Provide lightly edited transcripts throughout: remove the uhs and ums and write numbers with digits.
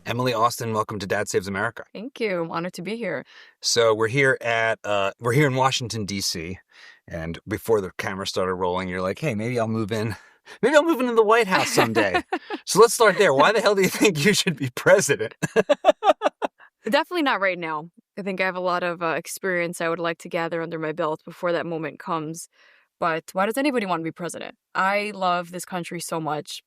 Emily Austin, welcome to Dad Saves America. Thank you. I'm honored to be here. So we're here in Washington D.C. and before the camera started rolling, you're like, "Hey, maybe I'll move in. Maybe I'll move into the White House someday." So let's start there. Why the hell do you think you should be president? Definitely not right now. I think I have a lot of experience I would like to gather under my belt before that moment comes. But why does anybody want to be president? I love this country so much.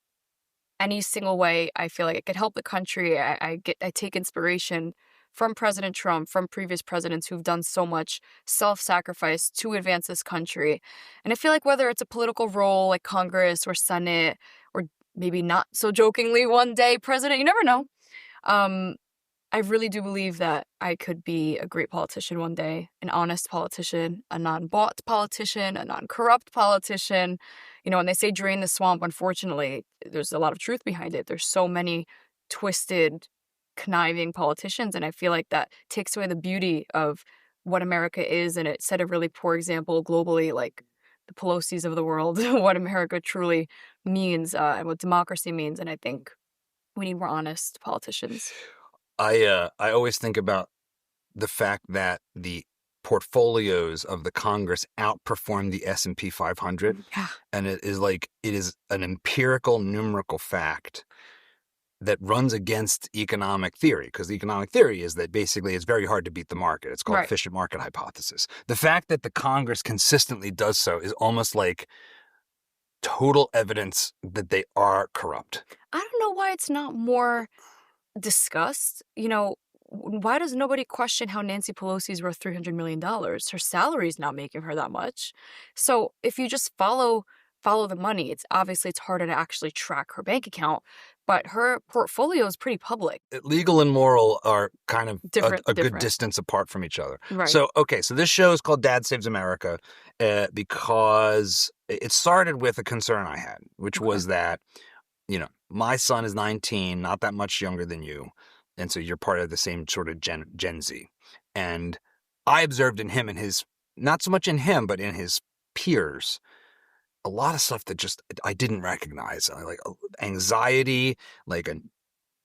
Any single way I feel like it could help the country. I take inspiration from President Trump, from previous presidents who've done so much self-sacrifice to advance this country. And I feel like whether it's a political role like Congress or Senate, or maybe not so jokingly one day president, you never know. Um, I really do believe that I could be a great politician one day, an honest politician, a non-bought politician, a non-corrupt politician. When they say drain the swamp, unfortunately, there's a lot of truth behind it. There's so many twisted, conniving politicians, and I feel like that takes away the beauty of what America is, and it set a really poor example globally, like the Pelosi's of the world, what America truly means, and what democracy means, and I think we need more honest politicians. I always think about the fact that the portfolios of the Congress outperform the S&P 500, Yeah. and it is an empirical numerical fact that runs against economic theory, because the economic theory is that basically it's very hard to beat the market. It's called Right. efficient market hypothesis. The fact that the Congress consistently does so is almost like total evidence that they are corrupt. I don't know why it's not more discussed. Why does nobody question how Nancy Pelosi's worth $300 million? Her salary's not making her that much. So if you just follow the money, it's harder to actually track her bank account, but her portfolio is pretty public. Legal and moral are kind of Different. a good distance apart from each other. Right. So this show is called Dad Saves America because it started with a concern I had, which was that, my son is 19, not that much younger than you. And so you're part of the same sort of Gen Z. And I observed in him and not so much in him, but in his peers, a lot of stuff that just I didn't recognize, like anxiety, like an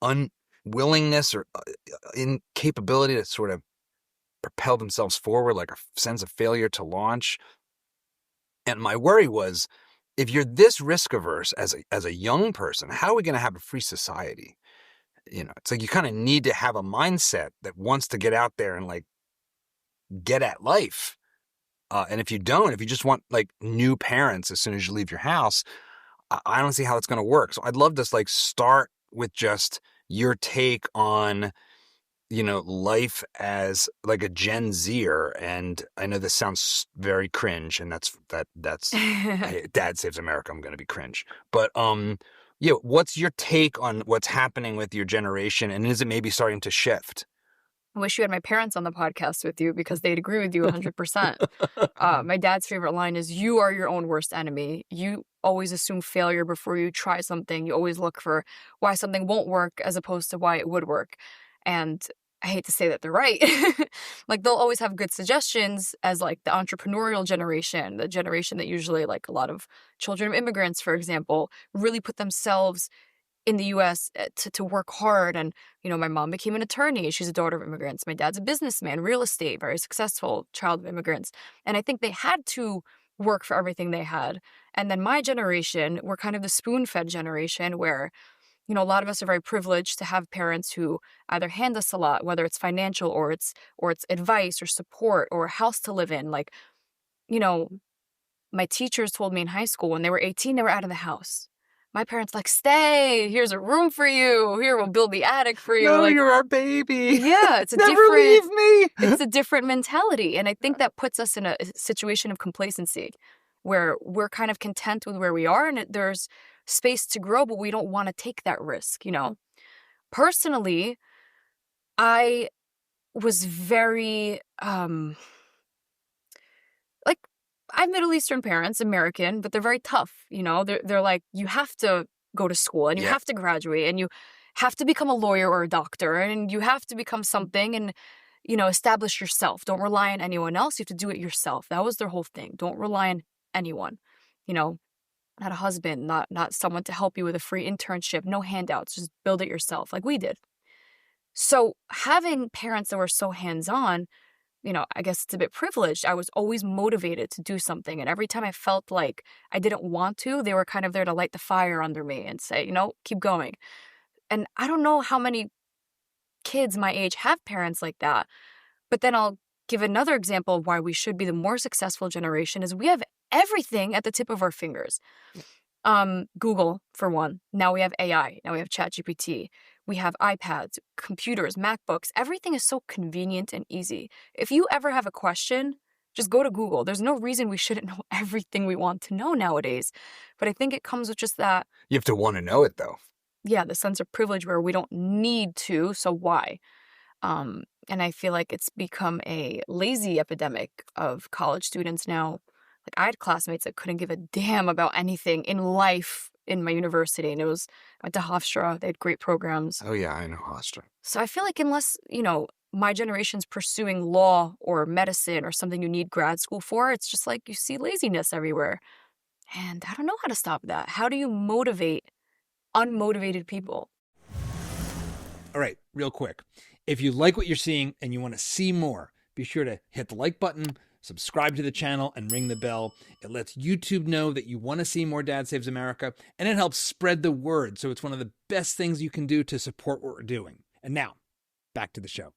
unwillingness or incapability to sort of propel themselves forward, like a sense of failure to launch. And my worry was, if you're this risk averse as a young person, how are we going to have a free society? It's like you kind of need to have a mindset that wants to get out there and like get at life. And if you just want like new parents as soon as you leave your house, I don't see how it's going to work. So I'd love to like start with just your take on, life as like a Gen Zer. And I know this sounds very cringe, and that's Dad Saves America. I'm going to be cringe, but what's your take on what's happening with your generation, and is it maybe starting to shift? I wish you had my parents on the podcast with you because they'd agree with you 100%. My dad's favorite line is, "You are your own worst enemy." You always assume failure before you try something. You always look for why something won't work as opposed to why it would work. And I hate to say that they're right. Like, they'll always have good suggestions as like the entrepreneurial generation, the generation that usually, like a lot of children of immigrants, for example, really put themselves in the U.S. to work hard. And, my mom became an attorney. She's a daughter of immigrants. My dad's a businessman, real estate, very successful child of immigrants. And I think they had to work for everything they had. And then my generation, we're kind of the spoon-fed generation where, a lot of us are very privileged to have parents who either hand us a lot, whether it's financial or it's advice or support or a house to live in. Like, my teachers told me in high school when they were 18, they were out of the house. My parents like, "Stay, here's a room for you. Here, we'll build the attic for you." No, like, you're our baby. Yeah, it's a Never different leave me. It's a different mentality. And I think that puts us in a situation of complacency where we're kind of content with where we are, and there's space to grow, but we don't want to take that risk, Personally, I was very like, I have Middle Eastern parents, American, but they're very tough. They're like, you have to go to school and you have to graduate and you have to become a lawyer or a doctor and you have to become something and, establish yourself. Don't rely on anyone else. You have to do it yourself. That was their whole thing. Don't rely on anyone, not a husband, not someone to help you with a free internship, no handouts, just build it yourself like we did. So having parents that were so hands-on, I guess it's a bit privileged. I was always motivated to do something. And every time I felt like I didn't want to, they were kind of there to light the fire under me and say, keep going. And I don't know how many kids my age have parents like that. But then I'll give another example of why we should be the more successful generation is we have everything at the tip of our fingers. Google, for one. Now we have AI. Now we have ChatGPT. We have iPads, computers, MacBooks. Everything is so convenient and easy. If you ever have a question, just go to Google. There's no reason we shouldn't know everything we want to know nowadays. But I think it comes with just that. You have to want to know it, though. Yeah, the sense of privilege where we don't need to, so why? And I feel like it's become a lazy epidemic of college students now. Like, I had classmates that couldn't give a damn about anything in life in my university. And I went to Hofstra. They had great programs. Oh, yeah, I know Hofstra. So I feel like unless, my generation's pursuing law or medicine or something you need grad school for, it's just like you see laziness everywhere. And I don't know how to stop that. How do you motivate unmotivated people? All right, real quick. If you like what you're seeing and you want to see more, be sure to hit the like button, subscribe to the channel, and ring the bell. It lets YouTube know that you want to see more Dad Saves America, and it helps spread the word. So it's one of the best things you can do to support what we're doing. And now, back to the show.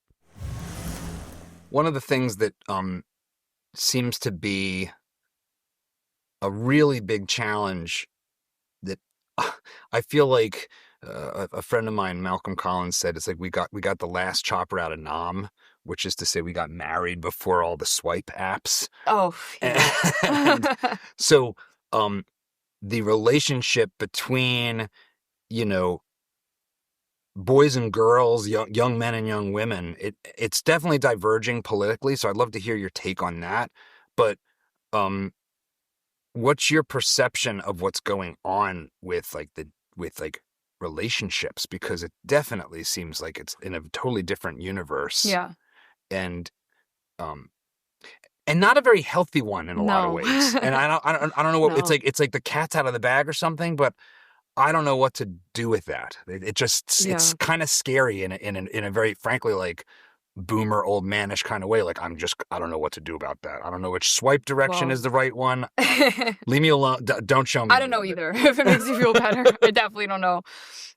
One of the things that seems to be a really big challenge that I feel like a friend of mine, Malcolm Collins, said it's like we got the last chopper out of Nam, which is to say we got married before all the swipe apps. Oh, yeah. And so the relationship between, boys and girls, young men and young women, it's definitely diverging politically. So I'd love to hear your take on that. But what's your perception of what's going on with relationships? Because it definitely seems like it's in a totally different universe. Yeah. And not a very healthy one in a lot of ways. And I don't know what No. it's like the cat's out of the bag or something, but I don't know what to do with that. It's kind of scary in a very, frankly, like boomer old manish kind of way. Like I don't know what to do about that. I don't know which swipe direction is the right one. Leave me alone. Don't show me. I don't know either. If it makes you feel better, I definitely don't know.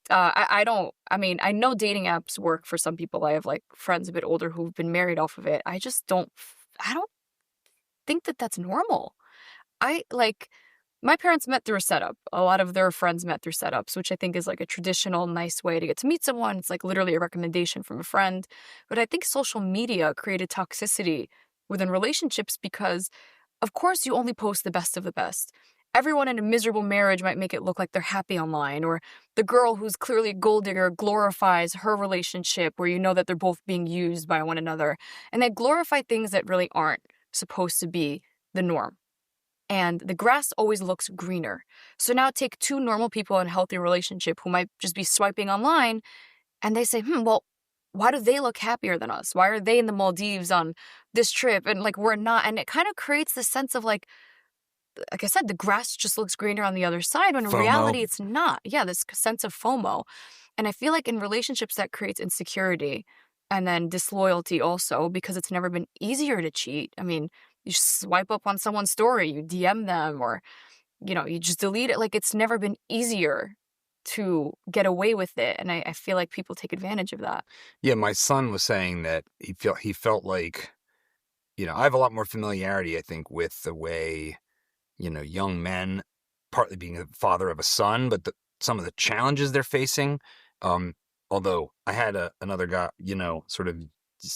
I know dating apps work for some people. I have like friends a bit older who've been married off of it. I don't think that that's normal. My parents met through a setup. A lot of their friends met through setups, which I think is like a traditional, nice way to get to meet someone. It's like literally a recommendation from a friend. But I think social media created toxicity within relationships because, of course, you only post the best of the best. Everyone in a miserable marriage might make it look like they're happy online, or the girl who's clearly a gold digger glorifies her relationship where you know that they're both being used by one another. And they glorify things that really aren't supposed to be the norm. And the grass always looks greener. So now take two normal people in a healthy relationship who might just be swiping online, and they say, well, why do they look happier than us? Why are they in the Maldives on this trip? And like, we're not. And it kind of creates this sense of like I said, the grass just looks greener on the other side, when in FOMO. reality it's not. Yeah, this sense of FOMO. And I feel like in relationships that creates insecurity and then disloyalty also, because it's never been easier to cheat. I mean, you swipe up on someone's story, you DM them, or, you just delete it. Like, it's never been easier to get away with it. And I feel like people take advantage of that. Yeah, my son was saying that he felt like, I have a lot more familiarity, I think, with the way, young men, partly being a father of a son, but some of the challenges they're facing. Although I had another guy, sort of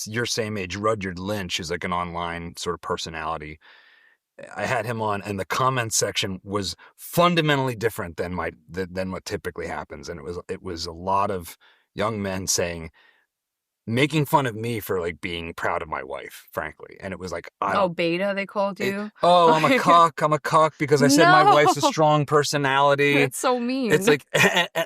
your same age, Rudyard Lynch, is like an online sort of personality. I had him on, and the comment section was fundamentally different than what typically happens, and it was a lot of young men making fun of me for like being proud of my wife, frankly. And it was like, Beta, they called you? I'm a cuck because I said my wife's a strong personality. It's so mean. It's like,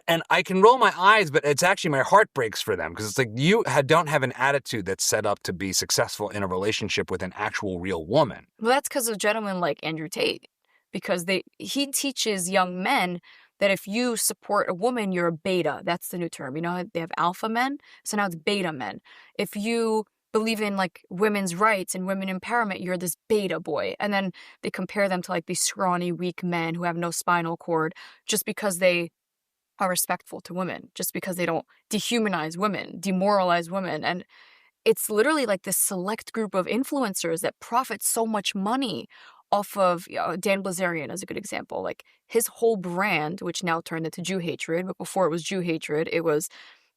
and I can roll my eyes, but it's actually my heart breaks for them, because it's like, you don't have an attitude that's set up to be successful in a relationship with an actual real woman. Well, that's because of gentlemen like Andrew Tate, because he teaches young men that if you support a woman, you're a beta. That's the new term. You know, they have alpha men, so now it's beta men. If you believe in like women's rights and women empowerment, you're this beta boy. And then they compare them to like these scrawny, weak men who have no spinal cord just because they are respectful to women, just because they don't dehumanize women, demoralize women. And it's literally like this select group of influencers that profit so much money off of, Dan Blazarian as a good example. Like his whole brand, which now turned into Jew hatred, but before it was Jew hatred, it was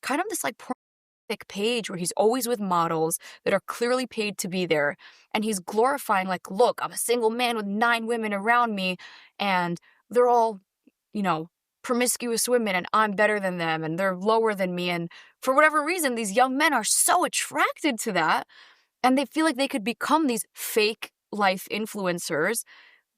kind of this like pornographic page where he's always with models that are clearly paid to be there. And he's glorifying like, look, I'm a single man with 9 women around me and they're all, promiscuous women and I'm better than them and they're lower than me. And for whatever reason, these young men are so attracted to that and they feel like they could become these fake life influencers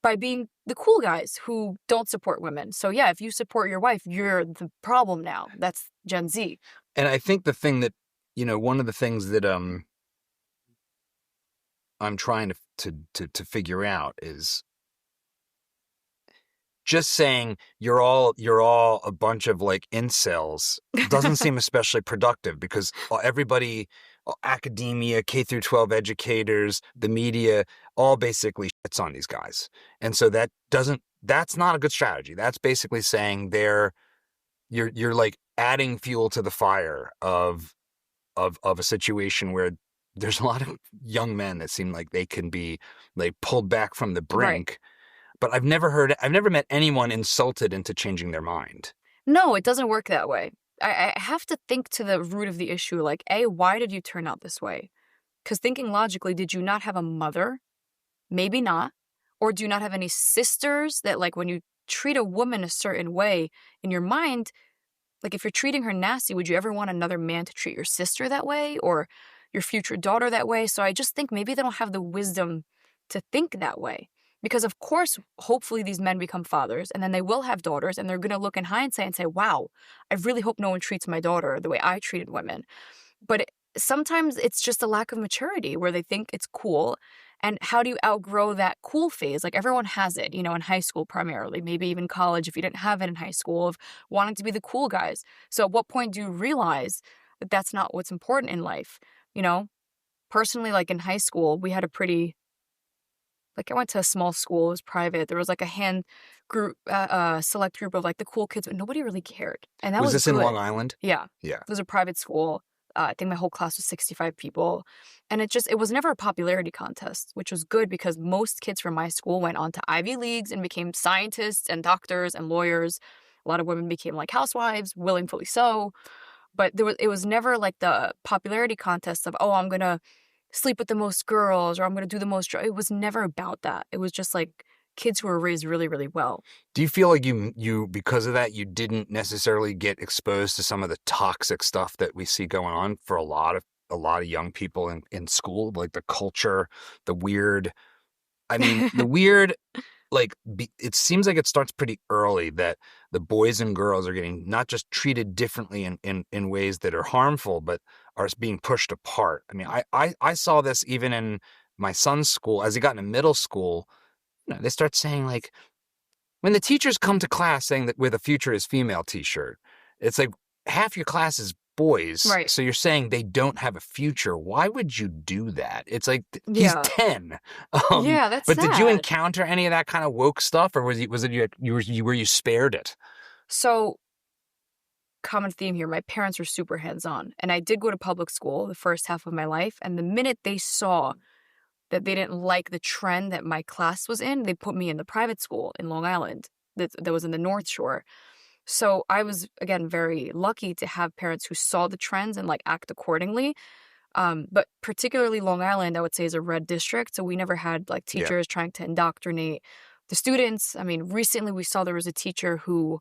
by being the cool guys who don't support women. So yeah, if you support your wife, you're the problem now. That's Gen Z. And I think the thing that, one of the things that I'm trying to figure out is just saying you're all a bunch of like incels doesn't seem especially productive because everybody, academia, K through 12 educators, the media, all basically shits on these guys. And so that's not a good strategy. That's basically saying you're like adding fuel to the fire of a situation where there's a lot of young men that seem like they can be like pulled back from the brink. Right. But I've never met anyone insulted into changing their mind. No, it doesn't work that way. I have to think to the root of the issue, like, A, why did you turn out this way? Because thinking logically, did you not have a mother? Maybe not. Or do you not have any sisters that, like, when you treat a woman a certain way, in your mind, like, if you're treating her nasty, would you ever want another man to treat your sister that way? Or your future daughter that way? So I just think maybe they don't have the wisdom to think that way. Because, of course, hopefully these men become fathers and then they will have daughters and they're going to look in hindsight and say, wow, I really hope no one treats my daughter the way I treated women. But sometimes it's just a lack of maturity where they think it's cool. And how do you outgrow that cool phase? Like everyone has it, in high school primarily, maybe even college if you didn't have it in high school, of wanting to be the cool guys. So at what point do you realize that that's not what's important in life? Personally, like in high school, we had a pretty... Like I went to a small school, it was private. There was like a select group of like the cool kids, but nobody really cared. And that was this good. in Long Island? Yeah. Yeah. It was a private school. I think my whole class was 65 people. And it was never a popularity contest, which was good because most kids from my school went on to Ivy Leagues and became scientists and doctors and lawyers. A lot of women became like housewives, willingly so. But it was never like the popularity contest of, I'm going to sleep with the most girls or I'm going to do the most. It was never about that. It was just like kids who were raised really, really well. Do you feel like you because of that, you didn't necessarily get exposed to some of the toxic stuff that we see going on for a lot of young people in school, like the culture, the weird, the weird, like it seems like it starts pretty early that the boys and girls are getting not just treated differently in ways that are harmful, but are being pushed apart. I saw this even in my son's school. As he got into middle school, they start saying like, when the teachers come to class saying that with a future is female t-shirt, it's like half your class is boys. Right. So you're saying they don't have a future. Why would you do that? It's like, he's 10. Yeah, that's But sad. did you encounter any of that kind of woke stuff, or were you spared it? So, common theme here, my parents were super hands-on. And I did go to public school the first half of my life. And the minute they saw that they didn't like the trend that my class was in, they put me in the private school in Long Island that was in the North Shore. So I was, again, very lucky to have parents who saw the trends and like act accordingly. But particularly Long Island, I would say, is a red district. So we never had like teachers trying to indoctrinate the students. Recently we saw there was a teacher who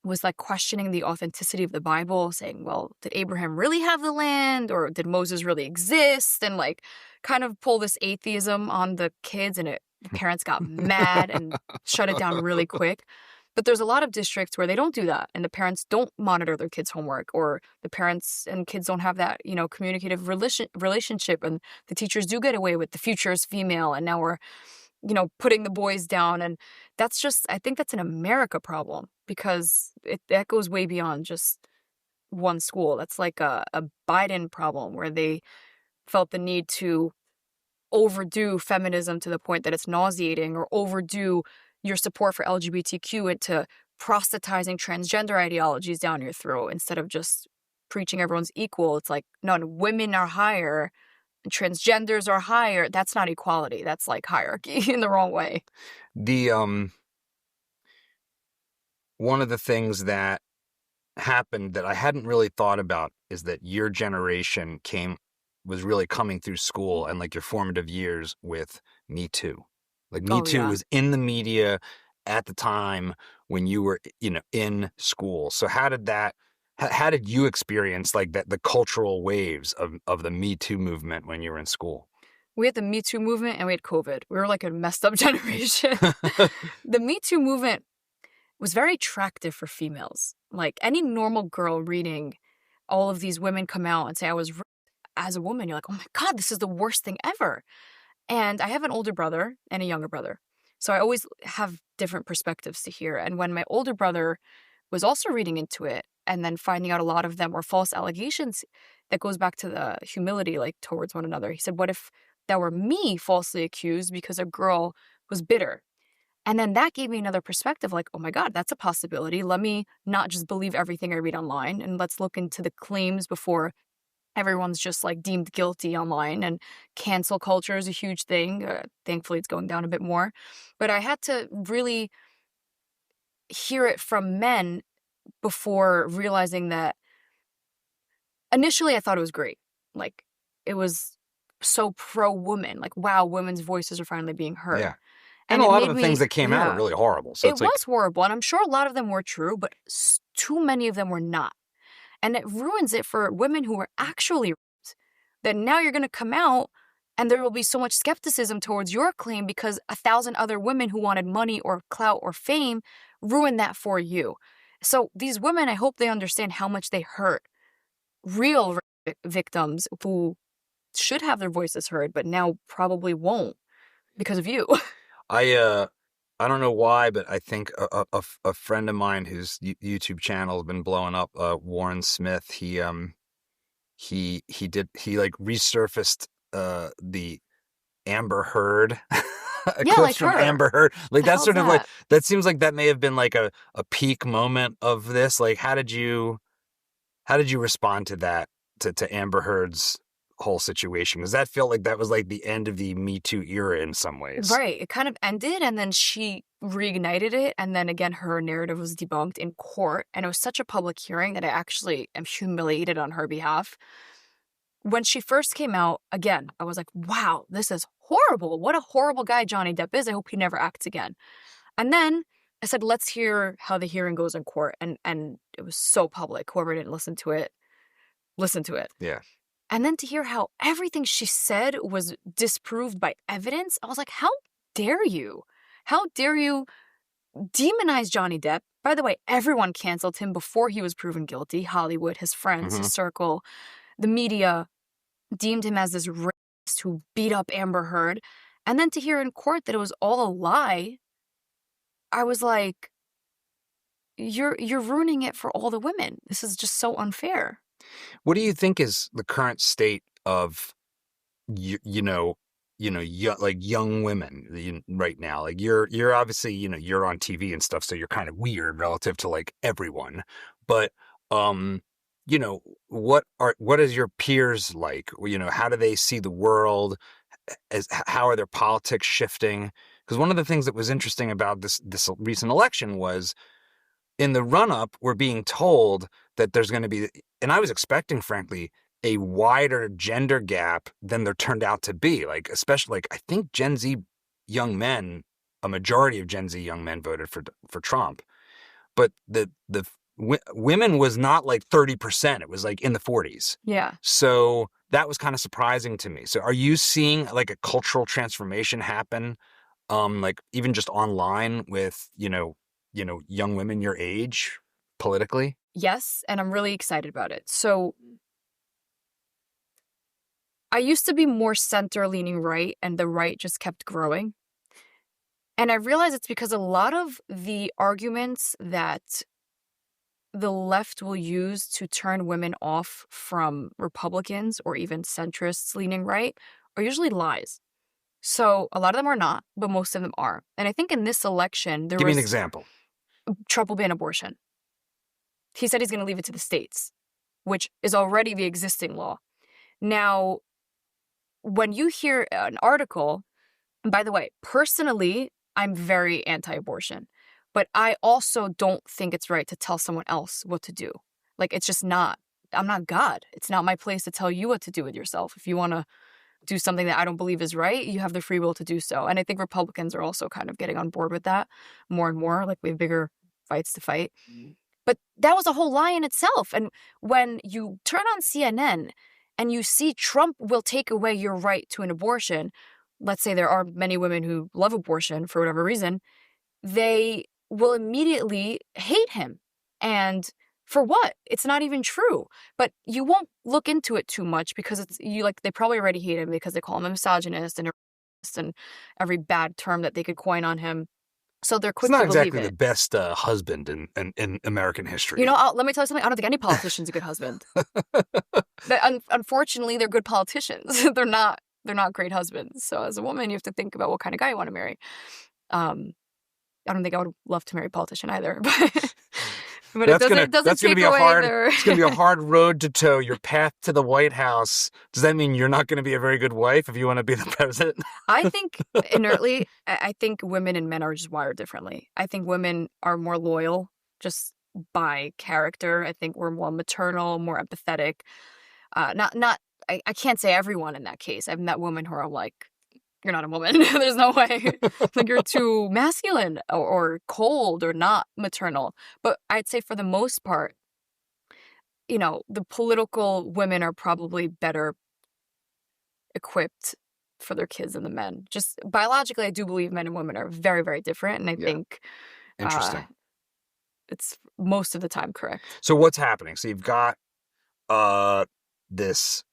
was like questioning the authenticity of the Bible, saying, well, did Abraham really have the land, or did Moses really exist? And like kind of pull this atheism on the kids, and the parents got mad and shut it down really quick. But there's a lot of districts where they don't do that, and the parents don't monitor their kids' homework, or the parents and kids don't have that, communicative relationship, and the teachers do get away with the future is female, and now putting the boys down. And that's just, I think that's an America problem, because that goes way beyond just one school. That's like a Biden problem, where they felt the need to overdo feminism to the point that it's nauseating, or overdo your support for LGBTQ into proselytizing transgender ideologies down your throat instead of just preaching everyone's equal. It's like, no, women are higher, transgenders are higher. That's not equality. That's like hierarchy in the wrong way. The one of the things that happened that I hadn't really thought about is that your generation was really coming through school and like your formative years with Me Too. Like Me Oh, Too yeah. was in the media at the time when you were, in school. So how did you experience like the cultural waves of the Me Too movement when you were in school? We had the Me Too movement and we had COVID. We were like a messed up generation. The Me Too movement was very attractive for females. Like any normal girl reading all of these women come out and say, I was raped as a woman, you're like, oh my God, this is the worst thing ever. And I have an older brother and a younger brother. So I always have different perspectives to hear. And when my older brother was also reading into it and then finding out a lot of them were false allegations, that goes back to the humility, like towards one another. He said, what if that were me falsely accused because a girl was bitter? And then that gave me another perspective, like, oh my God, that's a possibility. Let me not just believe everything I read online, and let's look into the claims before everyone's just like deemed guilty online. And cancel culture is a huge thing. Thankfully, it's going down a bit more. But I had to really hear it from men before realizing that initially I thought it was great. Like, it was so pro-woman. Like, wow, women's voices are finally being heard. Yeah. And And a it lot of made the things me, that came out are yeah, really horrible. So it it's like, was horrible. And I'm sure a lot of them were true, but too many of them were not. And it ruins it for women who were actually raped. That now you're going to come out and there will be so much skepticism towards your claim because 1,000 other women who wanted money or clout or fame ruined that for you. So these women, I hope they understand how much they hurt real victims who should have their voices heard, but now probably won't because of you. I don't know why, but I think a friend of mine whose YouTube channel has been blowing up, Warren Smith, he like resurfaced the Amber Heard Yeah, clips like from her. Amber Heard. Like The that's hell's sort of like that? that seems like that may have been like a peak moment of this. Like how did you respond to that, to Amber Heard's whole situation? Because that felt like that was like the end of the Me Too era in some ways. Right. It kind of ended and then she reignited it. And then again, her narrative was debunked in court. And it was such a public hearing that I actually am humiliated on her behalf. When she first came out, again, I was like, wow, this is horrible. What a horrible guy Johnny Depp is. I hope he never acts again. And then I said, let's hear how the hearing goes in court. And it was so public. Whoever didn't listen to it, listen to it. Yeah. And then to hear how everything she said was disproved by evidence, I was like, how dare you? How dare you demonize Johnny Depp? By the way, everyone canceled him before he was proven guilty. Hollywood, his friends, his circle, the media deemed him as this rapist who beat up Amber Heard. And then to hear in court that it was all a lie, I was like, you're ruining it for all the women. This is just so unfair. What do you think is the current state of like young women right now? Like you're obviously, you're on TV and stuff, so you're kind of weird relative to like everyone. But what is your peers like? How do they see the world? How are their politics shifting? Because one of the things that was interesting about this recent election was in the run-up, we're being told that there's going to be, and I was expecting, frankly, a wider gender gap than there turned out to be. Like, especially, like, I think Gen Z young men, a majority of Gen Z young men voted for Trump, but the women was not like 30%. It was like in the 40s. Yeah. So that was kind of surprising to me. So are you seeing like a cultural transformation happen, like even just online with, young women your age politically? Yes, and I'm really excited about it. So I used to be more center-leaning right, and the right just kept growing. And I realize it's because a lot of the arguments that the left will use to turn women off from Republicans or even centrists leaning right are usually lies. So a lot of them are not, but most of them are. And I think in this election, there Give me an was example. Trump will ban abortion. He said he's going to leave it to the states, which is already the existing law. Now, when you hear an article, and by the way, personally, I'm very anti-abortion, but I also don't think it's right to tell someone else what to do. Like, it's just not, I'm not God. It's not my place to tell you what to do with yourself. If you want to do something that I don't believe is right, you have the free will to do so. And I think Republicans are also kind of getting on board with that more and more. Like, we have bigger fights to fight. But that was a whole lie in itself. And when you turn on CNN and you see Trump will take away your right to an abortion, let's say there are many women who love abortion for whatever reason, they will immediately hate him. And for what? It's not even true. But you won't look into it too much because they probably already hate him because they call him a misogynist and a racist and every bad term that they could coin on him. So they're quick It's not to believe exactly the it. best husband in American history. You know, let me tell you something. I don't think any politician's a good husband. Unfortunately, they're good politicians. They're not great husbands. So as a woman, you have to think about what kind of guy you want to marry. I don't think I would love to marry a politician either. But that's it doesn't take away their... It's going to be a hard road to toe. Your path to the White House. Does that mean you're not going to be a very good wife if you want to be the president? I think inertly, I think women and men are just wired differently. I think women are more loyal just by character. I think we're more maternal, more empathetic. I can't say everyone in that case. I've met women who are like, you're not a woman. There's no way. Like, you're too masculine or cold or not maternal. But I'd say for the most part, you know, the political women are probably better equipped for their kids than the men. Just biologically, I do believe men and women are very, very different. And I think Interesting. It's most of the time correct. So what's happening? So you've got this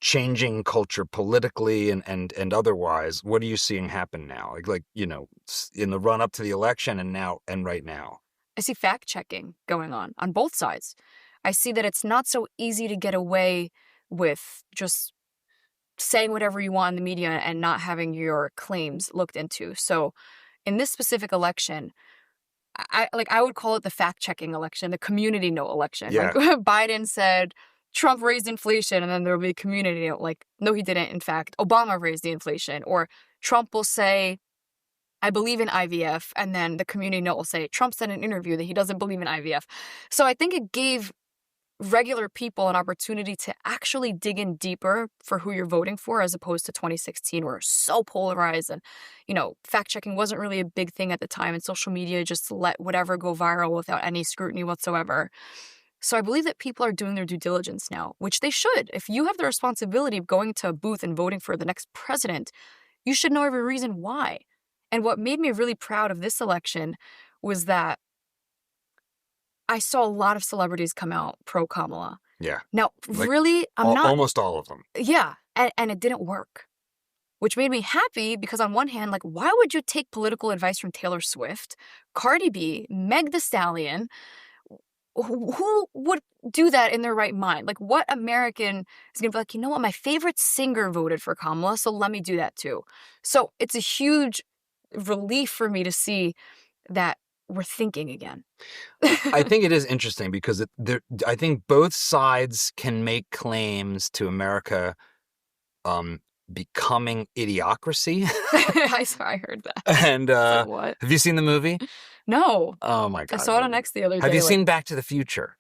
changing culture politically and otherwise. What are you seeing happen now? Like you know, in the run up to the election and right now. I see fact checking going on both sides. I see that it's not so easy to get away with just saying whatever you want in the media and not having your claims looked into. So in this specific election, I would call it the fact checking election, the community note election. Yeah. Like, Biden said Trump raised inflation, and then there will be a community note like, no, he didn't. In fact, Obama raised the inflation. Or Trump will say, I believe in IVF, and then the community note will say, Trump said in an interview that he doesn't believe in IVF. So I think it gave regular people an opportunity to actually dig in deeper for who you're voting for, as opposed to 2016, where it's so polarized and, you know, fact checking wasn't really a big thing at the time, and social media just let whatever go viral without any scrutiny whatsoever. So I believe that people are doing their due diligence now, which they should. If you have the responsibility of going to a booth and voting for the next president, you should know every reason why. And what made me really proud of this election was that I saw a lot of celebrities come out pro Kamala. Yeah. Now, Like, really, I'm not... Almost all of them. Yeah, and it didn't work, which made me happy because on one hand, like, why would you take political advice from Taylor Swift, Cardi B, Meg Thee Stallion? Who would do that in their right mind? Like, what American is going to be like, you know what, my favorite singer voted for Kamala, so let me do that too. So it's a huge relief for me to see that we're thinking again. I think it is interesting because I think both sides can make claims to America becoming idiocracy. I heard that. And Like, what? have you seen the movie? No. Oh my God. I saw it on X the other day. Have you seen Back to the Future?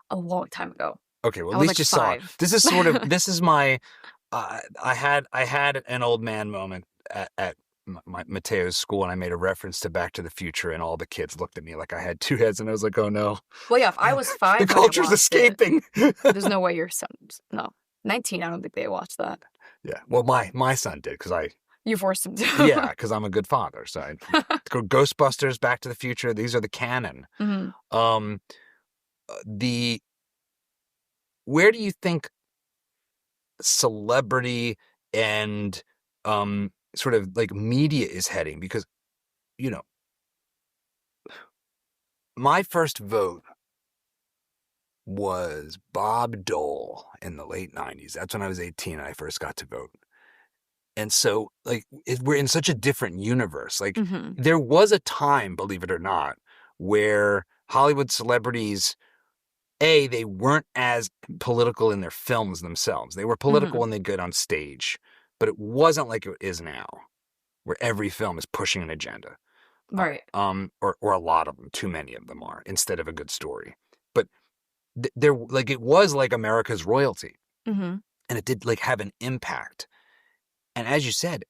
A long time ago. Okay, well, I at was least like you saw it. 5. This is sort of, this is my, I had an old man moment at my Mateo's school, and I made a reference to Back to the Future, and all the kids looked at me like I had 2 heads, and I was like, oh no. Well, yeah, if I was 5, the culture's escaping. There's no way your son, no. 19, I don't think they watched that. Yeah, well, my son did, because You forced him to. yeah, because I'm a good father. So Ghostbusters, Back to the Future, these are the canon. Mm-hmm. Where do you think celebrity and sort of like media is heading, because, you know, my first vote was Bob Dole in the late 90s. That's when I was 18 and I first got to vote. And so, like, we're in such a different universe. Like, Mm-hmm. there was a time, believe it or not, where Hollywood celebrities, they weren't as political in their films themselves. They were political Mm-hmm. when they get on stage, but it wasn't like it is now, where every film is pushing an agenda. Right. Or a lot of them, too many of them are, instead of a good story. But there, like, it was like America's royalty, Mm-hmm. and it did like have an impact. And as you said,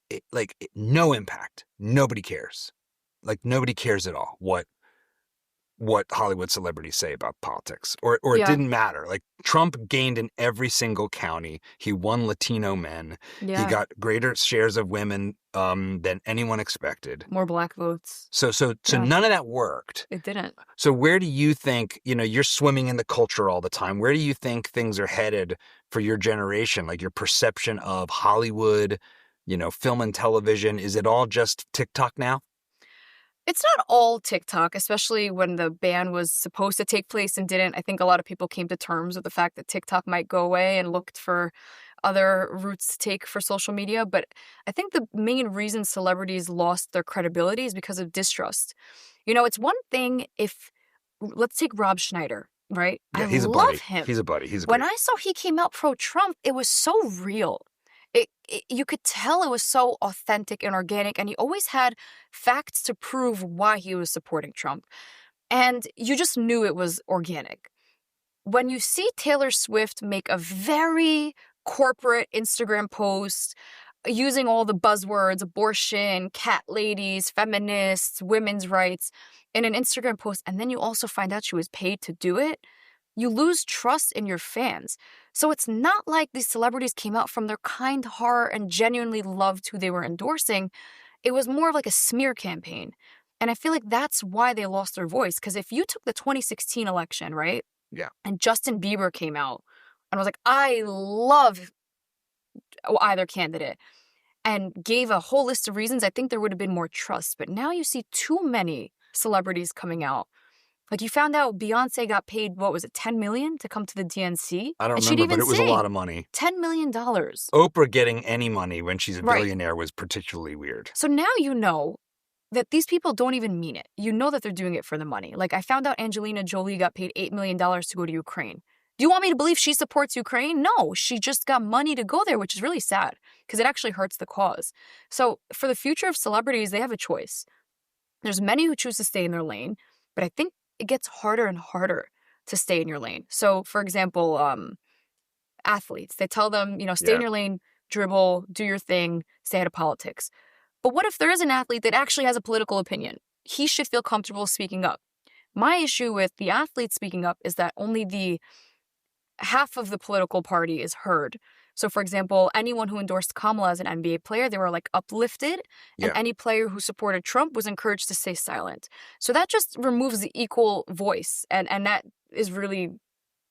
no impact. Nobody cares. Like, nobody cares at all what Hollywood celebrities say about politics, or it Yeah. didn't matter. Like, Trump gained in every single county. He won Latino men. He Yeah. got greater shares of women than anyone expected. More black votes. So Yeah. none of that worked. It didn't. So where do you think, you're swimming in the culture all the time, where do you think things are headed for your generation? Like, your perception of Hollywood, film and television, is it all just TikTok now? It's not all TikTok, especially when the ban was supposed to take place and didn't. I think a lot of people came to terms with the fact that TikTok might go away and looked for other routes to take for social media. But I think the main reason celebrities lost their credibility is because of distrust. It's one thing if, let's take Rob Schneider, right? Yeah, I he's a buddy. love him. He's a buddy. He's a When great. I saw he came out pro-Trump, it was so real. You could tell it was so authentic and organic, and he always had facts to prove why he was supporting Trump. And you just knew it was organic. When you see Taylor Swift make a very corporate Instagram post using all the buzzwords, abortion, cat ladies, feminists, women's rights, in an Instagram post, and then you also find out she was paid to do it, you lose trust in your fans. So it's not like these celebrities came out from their kind heart and genuinely loved who they were endorsing. It was more of like a smear campaign. And I feel like that's why they lost their voice. Because if you took the 2016 election, right? Yeah. And Justin Bieber came out and was like, I love either candidate, and gave a whole list of reasons, I think there would have been more trust. But now you see too many celebrities coming out. Like, you found out Beyonce got paid, what was it, $10 million to come to the DNC? I don't And remember, she'd but even it was a lot sing. of money. $10 million. Oprah getting any money when she's a Right. billionaire was particularly weird. So now you know that these people don't even mean it. You know that they're doing it for the money. Like, I found out Angelina Jolie got paid $8 million to go to Ukraine. Do you want me to believe she supports Ukraine? No, she just got money to go there, which is really sad because it actually hurts the cause. So for the future of celebrities, they have a choice. There's many who choose to stay in their lane, but I think it gets harder and harder to stay in your lane. So, for example, athletes, they tell them, stay in your lane, dribble, do your thing, stay out of politics. But what if there is an athlete that actually has a political opinion? He should feel comfortable speaking up. My issue with the athlete speaking up is that only the half of the political party is heard. So, for example, anyone who endorsed Kamala as an NBA player, they were like uplifted, and Yeah. any player who supported Trump was encouraged to stay silent. So that just removes the equal voice, and that is really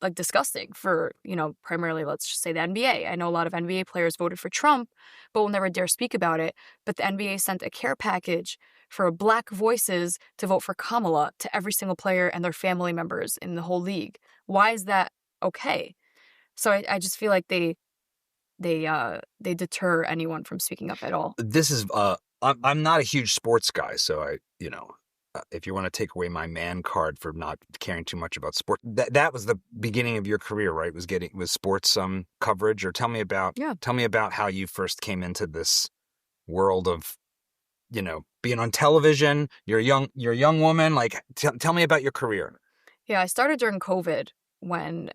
like disgusting for, primarily, let's just say, the NBA. I know a lot of NBA players voted for Trump, but will never dare speak about it. But the NBA sent a care package for Black voices to vote for Kamala to every single player and their family members in the whole league. Why is that okay? So I just feel like they deter anyone from speaking up at all. This is I'm not a huge sports guy, so if you want to take away my man card for not caring too much about sport, that was the beginning of your career, right? Was sports coverage? Or tell me about how you first came into this world of being on television. You're a young woman. Like, tell me about your career. Yeah, I started during COVID when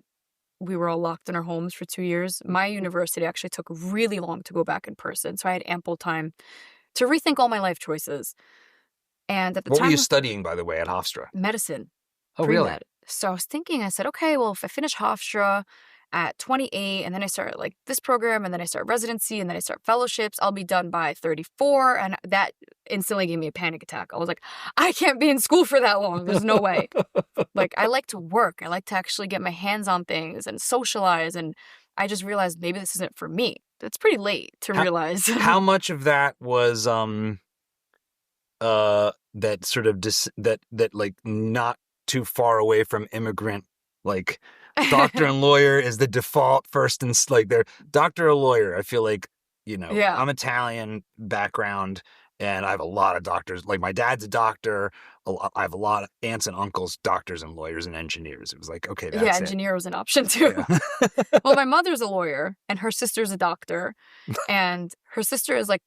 we were all locked in our homes for 2 years. My university actually took really long to go back in person, so I had ample time to rethink all my life choices. And at the What time, were you studying, by the way, at Hofstra? medicine. Oh, really? Premed. So I was thinking, I said, okay, well, if I finish Hofstra at 28 and then I start like this program and then I start residency and then I start fellowships, I'll be done by 34. And that instantly gave me a panic attack. I was like, I can't be in school for that long. There's no way. Like, I like to work. I like to actually get my hands on things and socialize. And I just realized maybe this isn't for me. That's pretty late to realize. How much of that was that sort of that like not too far away from immigrant, like doctor and lawyer is the default first, and like they're doctor or lawyer. I feel like, Yeah. I'm Italian background and I have a lot of doctors. Like my dad's a doctor. I have a lot of aunts and uncles, doctors and lawyers and engineers. It was like, okay, that's Yeah, it. engineer was an option too. Yeah. Well, my mother's a lawyer and her sister's a doctor. And her sister is like,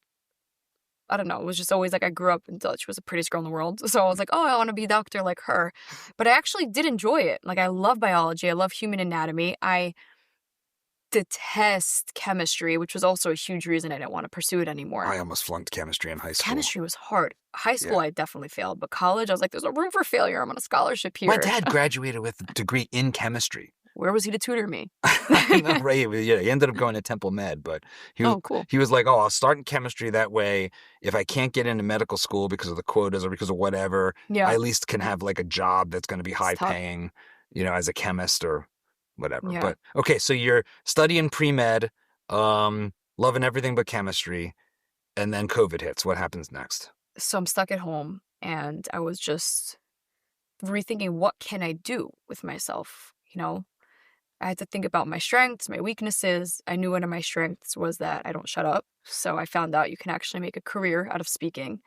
I don't know, it was just always like I grew up until she was the prettiest girl in the world. So I was like, oh, I want to be a doctor like her. But I actually did enjoy it. Like I love biology. I love human anatomy. I detest chemistry, which was also a huge reason I didn't want to pursue it anymore. I almost flunked chemistry in high school. Chemistry was hard. High school, I definitely failed. But college, I was like, there's no room for failure. I'm on a scholarship here. My dad graduated with a degree in chemistry. Where was he to tutor me? I know, right? Yeah, he ended up going to Temple Med, but cool. He was like, oh, I'll start in chemistry. That way, if I can't get into medical school because of the quotas or because of whatever, I at least can have like a job that's going to be high paying, as a chemist or whatever. Yeah. But okay, so you're studying pre-med, loving everything but chemistry, and then COVID hits. What happens next? So I'm stuck at home and I was just rethinking, what can I do with myself? I had to think about my strengths, my weaknesses. I knew one of my strengths was that I don't shut up. So I found out you can actually make a career out of speaking.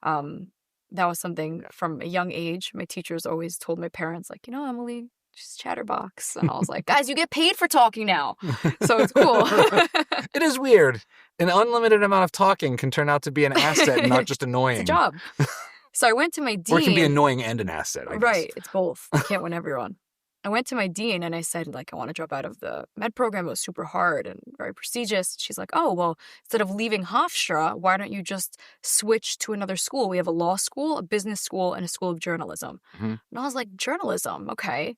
That was something from a young age. My teachers always told my parents, like, Emily, just chatterbox. And I was like, guys, you get paid for talking now. So it's cool. It is weird. An unlimited amount of talking can turn out to be an asset and not just annoying. It's a job. So I went to my dean. Or it can be annoying and an asset, I guess. Right. It's both. You can't win everyone. I went to my dean and I said, like, I want to drop out of the med program. It was super hard and very prestigious. She's like, oh, well, instead of leaving Hofstra, why don't you just switch to another school? We have a law school, a business school, and a school of journalism. Mm-hmm. And I was like, journalism? Okay.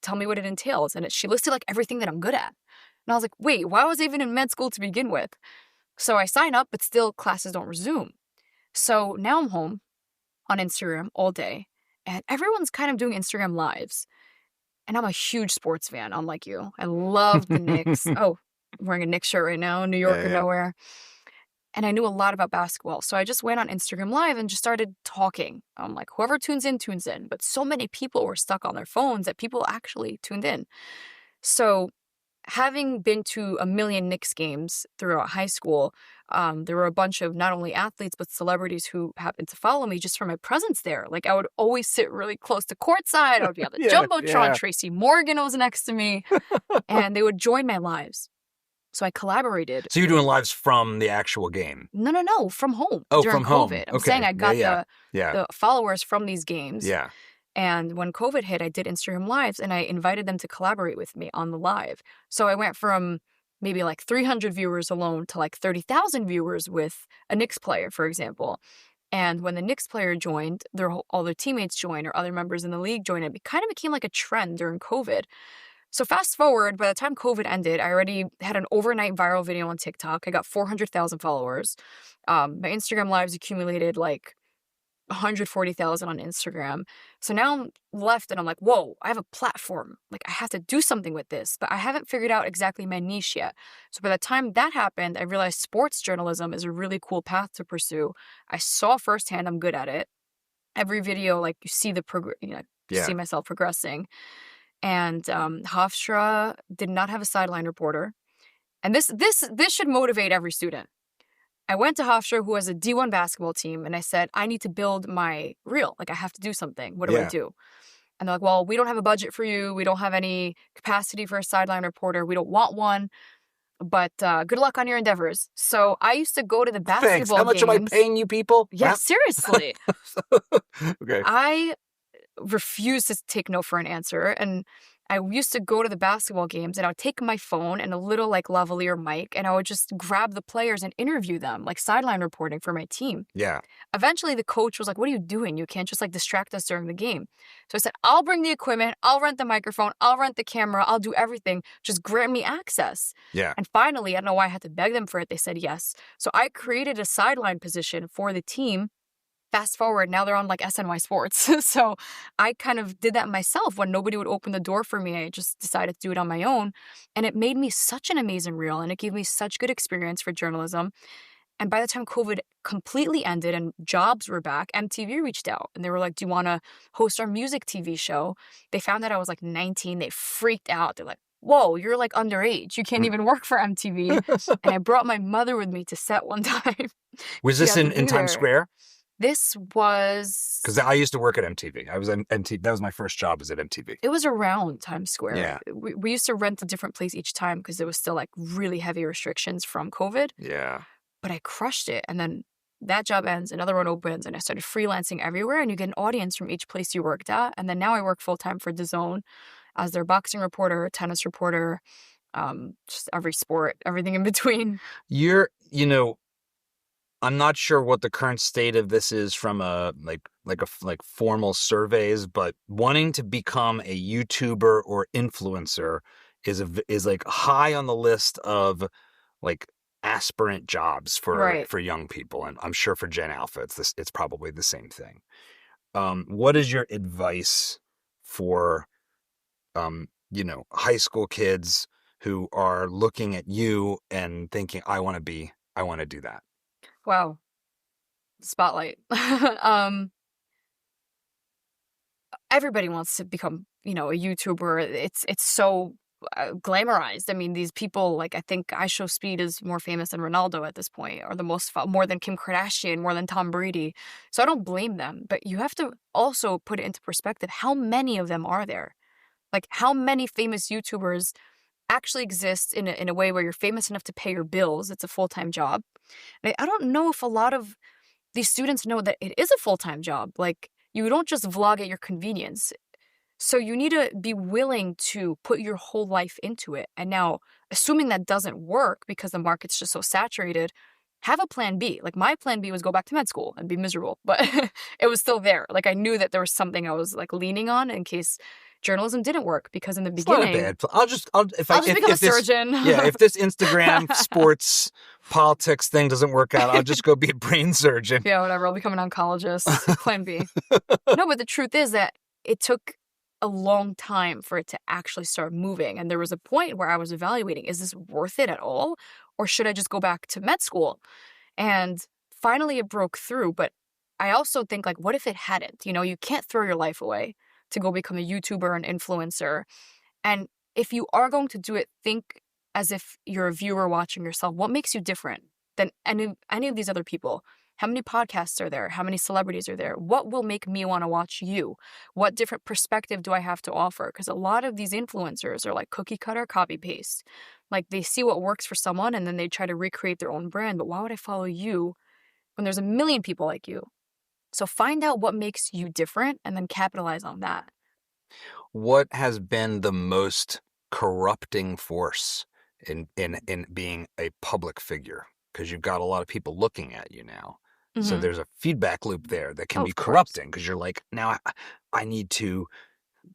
Tell me what it entails. And she listed like everything that I'm good at. And I was like, wait, why was I even in med school to begin with? So I sign up, but still classes don't resume. So now I'm home on Instagram all day and everyone's kind of doing Instagram lives. And I'm a huge sports fan, unlike you. I love the Knicks. Oh, I'm wearing a Knicks shirt right now, New York or nowhere. And I knew a lot about basketball. So I just went on Instagram Live and just started talking. I'm like, whoever tunes in, tunes in. But so many people were stuck on their phones that people actually tuned in. So having been to a million Knicks games throughout high school, there were a bunch of not only athletes, but celebrities who happened to follow me just for my presence there. Like I would always sit really close to courtside. I would be on the Jumbotron. Yeah. Tracy Morgan was next to me and they would join my lives. So I collaborated. So you're doing lives from the actual game? No, from home. Oh, during from COVID. home. I'm saying I got the followers from these games. Yeah. And when COVID hit, I did Instagram Lives and I invited them to collaborate with me on the live. So I went from maybe like 300 viewers alone to like 30,000 viewers with a Knicks player, for example. And when the Knicks player joined, all their teammates joined or other members in the league joined. It kind of became like a trend during COVID. So fast forward, by the time COVID ended, I already had an overnight viral video on TikTok. I got 400,000 followers. My Instagram Lives accumulated like 140,000 on Instagram. So now I'm left and I'm like, whoa, I have a platform. Like I have to do something with this, but I haven't figured out exactly my niche yet. So by the time that happened, I realized sports journalism is a really cool path to pursue. I saw firsthand I'm good at it. Every video, like you see see myself progressing. And Hofstra did not have a sideline reporter. And this should motivate every student. I went to Hofstra, who has a D1 basketball team, and I said, I need to build my reel. Like, I have to do something. What do I do? And they're like, well, we don't have a budget for you. We don't have any capacity for a sideline reporter. We don't want one. But good luck on your endeavors. So I used to go to the basketball Thanks. How much games. am I paying you people? Yeah, seriously. Okay. I refused to take no for an answer. And I used to go to the basketball games and I would take my phone and a little like lavalier mic and I would just grab the players and interview them, like sideline reporting for my team. Yeah. Eventually the coach was like, what are you doing? You can't just like distract us during the game. So I said, I'll bring the equipment. I'll rent the microphone. I'll rent the camera. I'll do everything. Just grant me access. Yeah. And finally, I don't know why I had to beg them for it. They said yes. So I created a sideline position for the team Fast forward, now they're on like SNY Sports. So I kind of did that myself. When nobody would open the door for me, I just decided to do it on my own. And it made me such an amazing reel, and it gave me such good experience for journalism. And by the time COVID completely ended and jobs were back, MTV reached out and they were like, "Do you want to host our music TV show?" They found out I was like 19. They freaked out. They're like, "Whoa, you're like underage. You can't even work for MTV." And I brought my mother with me to set one time. Was She this had to in be Times there. Square? This was. Because I used to work at MTV. I was at MTV. That was my first job, was at MTV. It was around Times Square. Yeah. We used to rent a different place each time because there was still like really heavy restrictions from COVID. Yeah. But I crushed it. And then that job ends, another one opens, and I started freelancing everywhere. And you get an audience from each place you worked at. And then now I work full time for DAZN as their boxing reporter, tennis reporter, just every sport, everything in between. I'm not sure what the current state of this is from like formal surveys, but wanting to become a YouTuber or influencer is like high on the list of like aspirant jobs for young people, and I'm sure for Gen Alpha it's probably the same thing. What is your advice for high school kids who are looking at you and thinking, I want to do that? Wow. Spotlight. Everybody wants to become, a YouTuber. It's so glamorized. I mean, these people, like, I think IShowSpeed is more famous than Ronaldo at this point, or more than Kim Kardashian, more than Tom Brady. So I don't blame them, but you have to also put it into perspective. How many of them are there? Like, how many famous YouTubers actually exist in a way where you're famous enough to pay your bills? It's a full-time job. And I don't know if a lot of these students know that it is a full-time job. Like, you don't just vlog at your convenience. So you need to be willing to put your whole life into it. And now, assuming that doesn't work because the market's just so saturated, have a plan B. Like, my plan B was go back to med school and be miserable, but it was still there. Like, I knew that there was something I was like leaning on in case journalism didn't work, because in the beginning, not a bad. I'll just become a surgeon. Yeah, if this Instagram sports politics thing doesn't work out, I'll just go be a brain surgeon. Yeah, whatever. I'll become an oncologist. Plan B. No, but the truth is that it took a long time for it to actually start moving. And there was a point where I was evaluating, is this worth it at all? Or should I just go back to med school? And finally it broke through. But I also think, like, what if it hadn't? You can't throw your life away to go become a YouTuber, an influencer. And if you are going to do it, think as if you're a viewer watching yourself. What makes you different than any of these other people? How many podcasts are there? How many celebrities are there? What will make me want to watch you? What different perspective do I have to offer? Because a lot of these influencers are like cookie cutter, copy paste. Like, they see what works for someone and then they try to recreate their own brand. But why would I follow you when there's a million people like you? So find out what makes you different and then capitalize on that. What has been the most corrupting force in being a public figure? Because you've got a lot of people looking at you now. So there's a feedback loop there that can be corrupting, because you're like, now I need to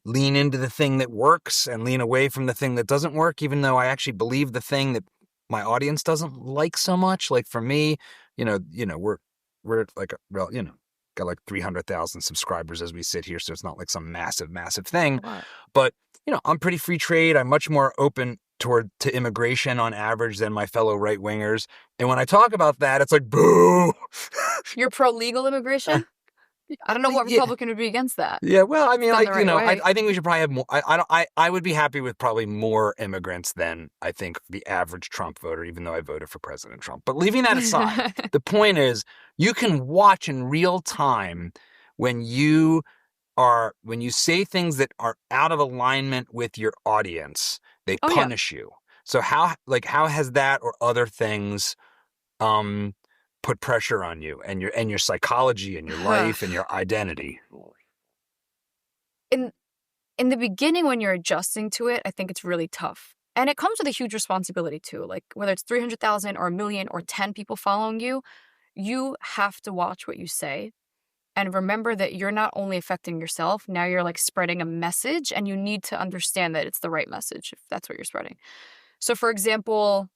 lean into the thing that works and lean away from the thing that doesn't work, even though I actually believe the thing that my audience doesn't like so much. Like, for me, we're like, got like 300,000 subscribers as we sit here, so it's not like some massive thing. But I'm pretty free trade. I'm much more open to immigration on average than my fellow right wingers. And when I talk about that, it's like, boo. You're pro legal immigration? I don't know what Republican would be against that. Yeah, well, I mean, like, right I think we should probably have more. I would be happy with probably more immigrants than I think the average Trump voter, even though I voted for President Trump. But leaving that aside, the point is, you can watch in real time when you say things that are out of alignment with your audience, they punish you. So how has that or other things put pressure on you and your psychology and your life and your identity? In the beginning, when you're adjusting to it, I think it's really tough. And it comes with a huge responsibility too. Like, whether it's 300,000 or a million or 10 people following you, you have to watch what you say. And remember that you're not only affecting yourself, now you're like spreading a message, and you need to understand that it's the right message if that's what you're spreading. So, for example,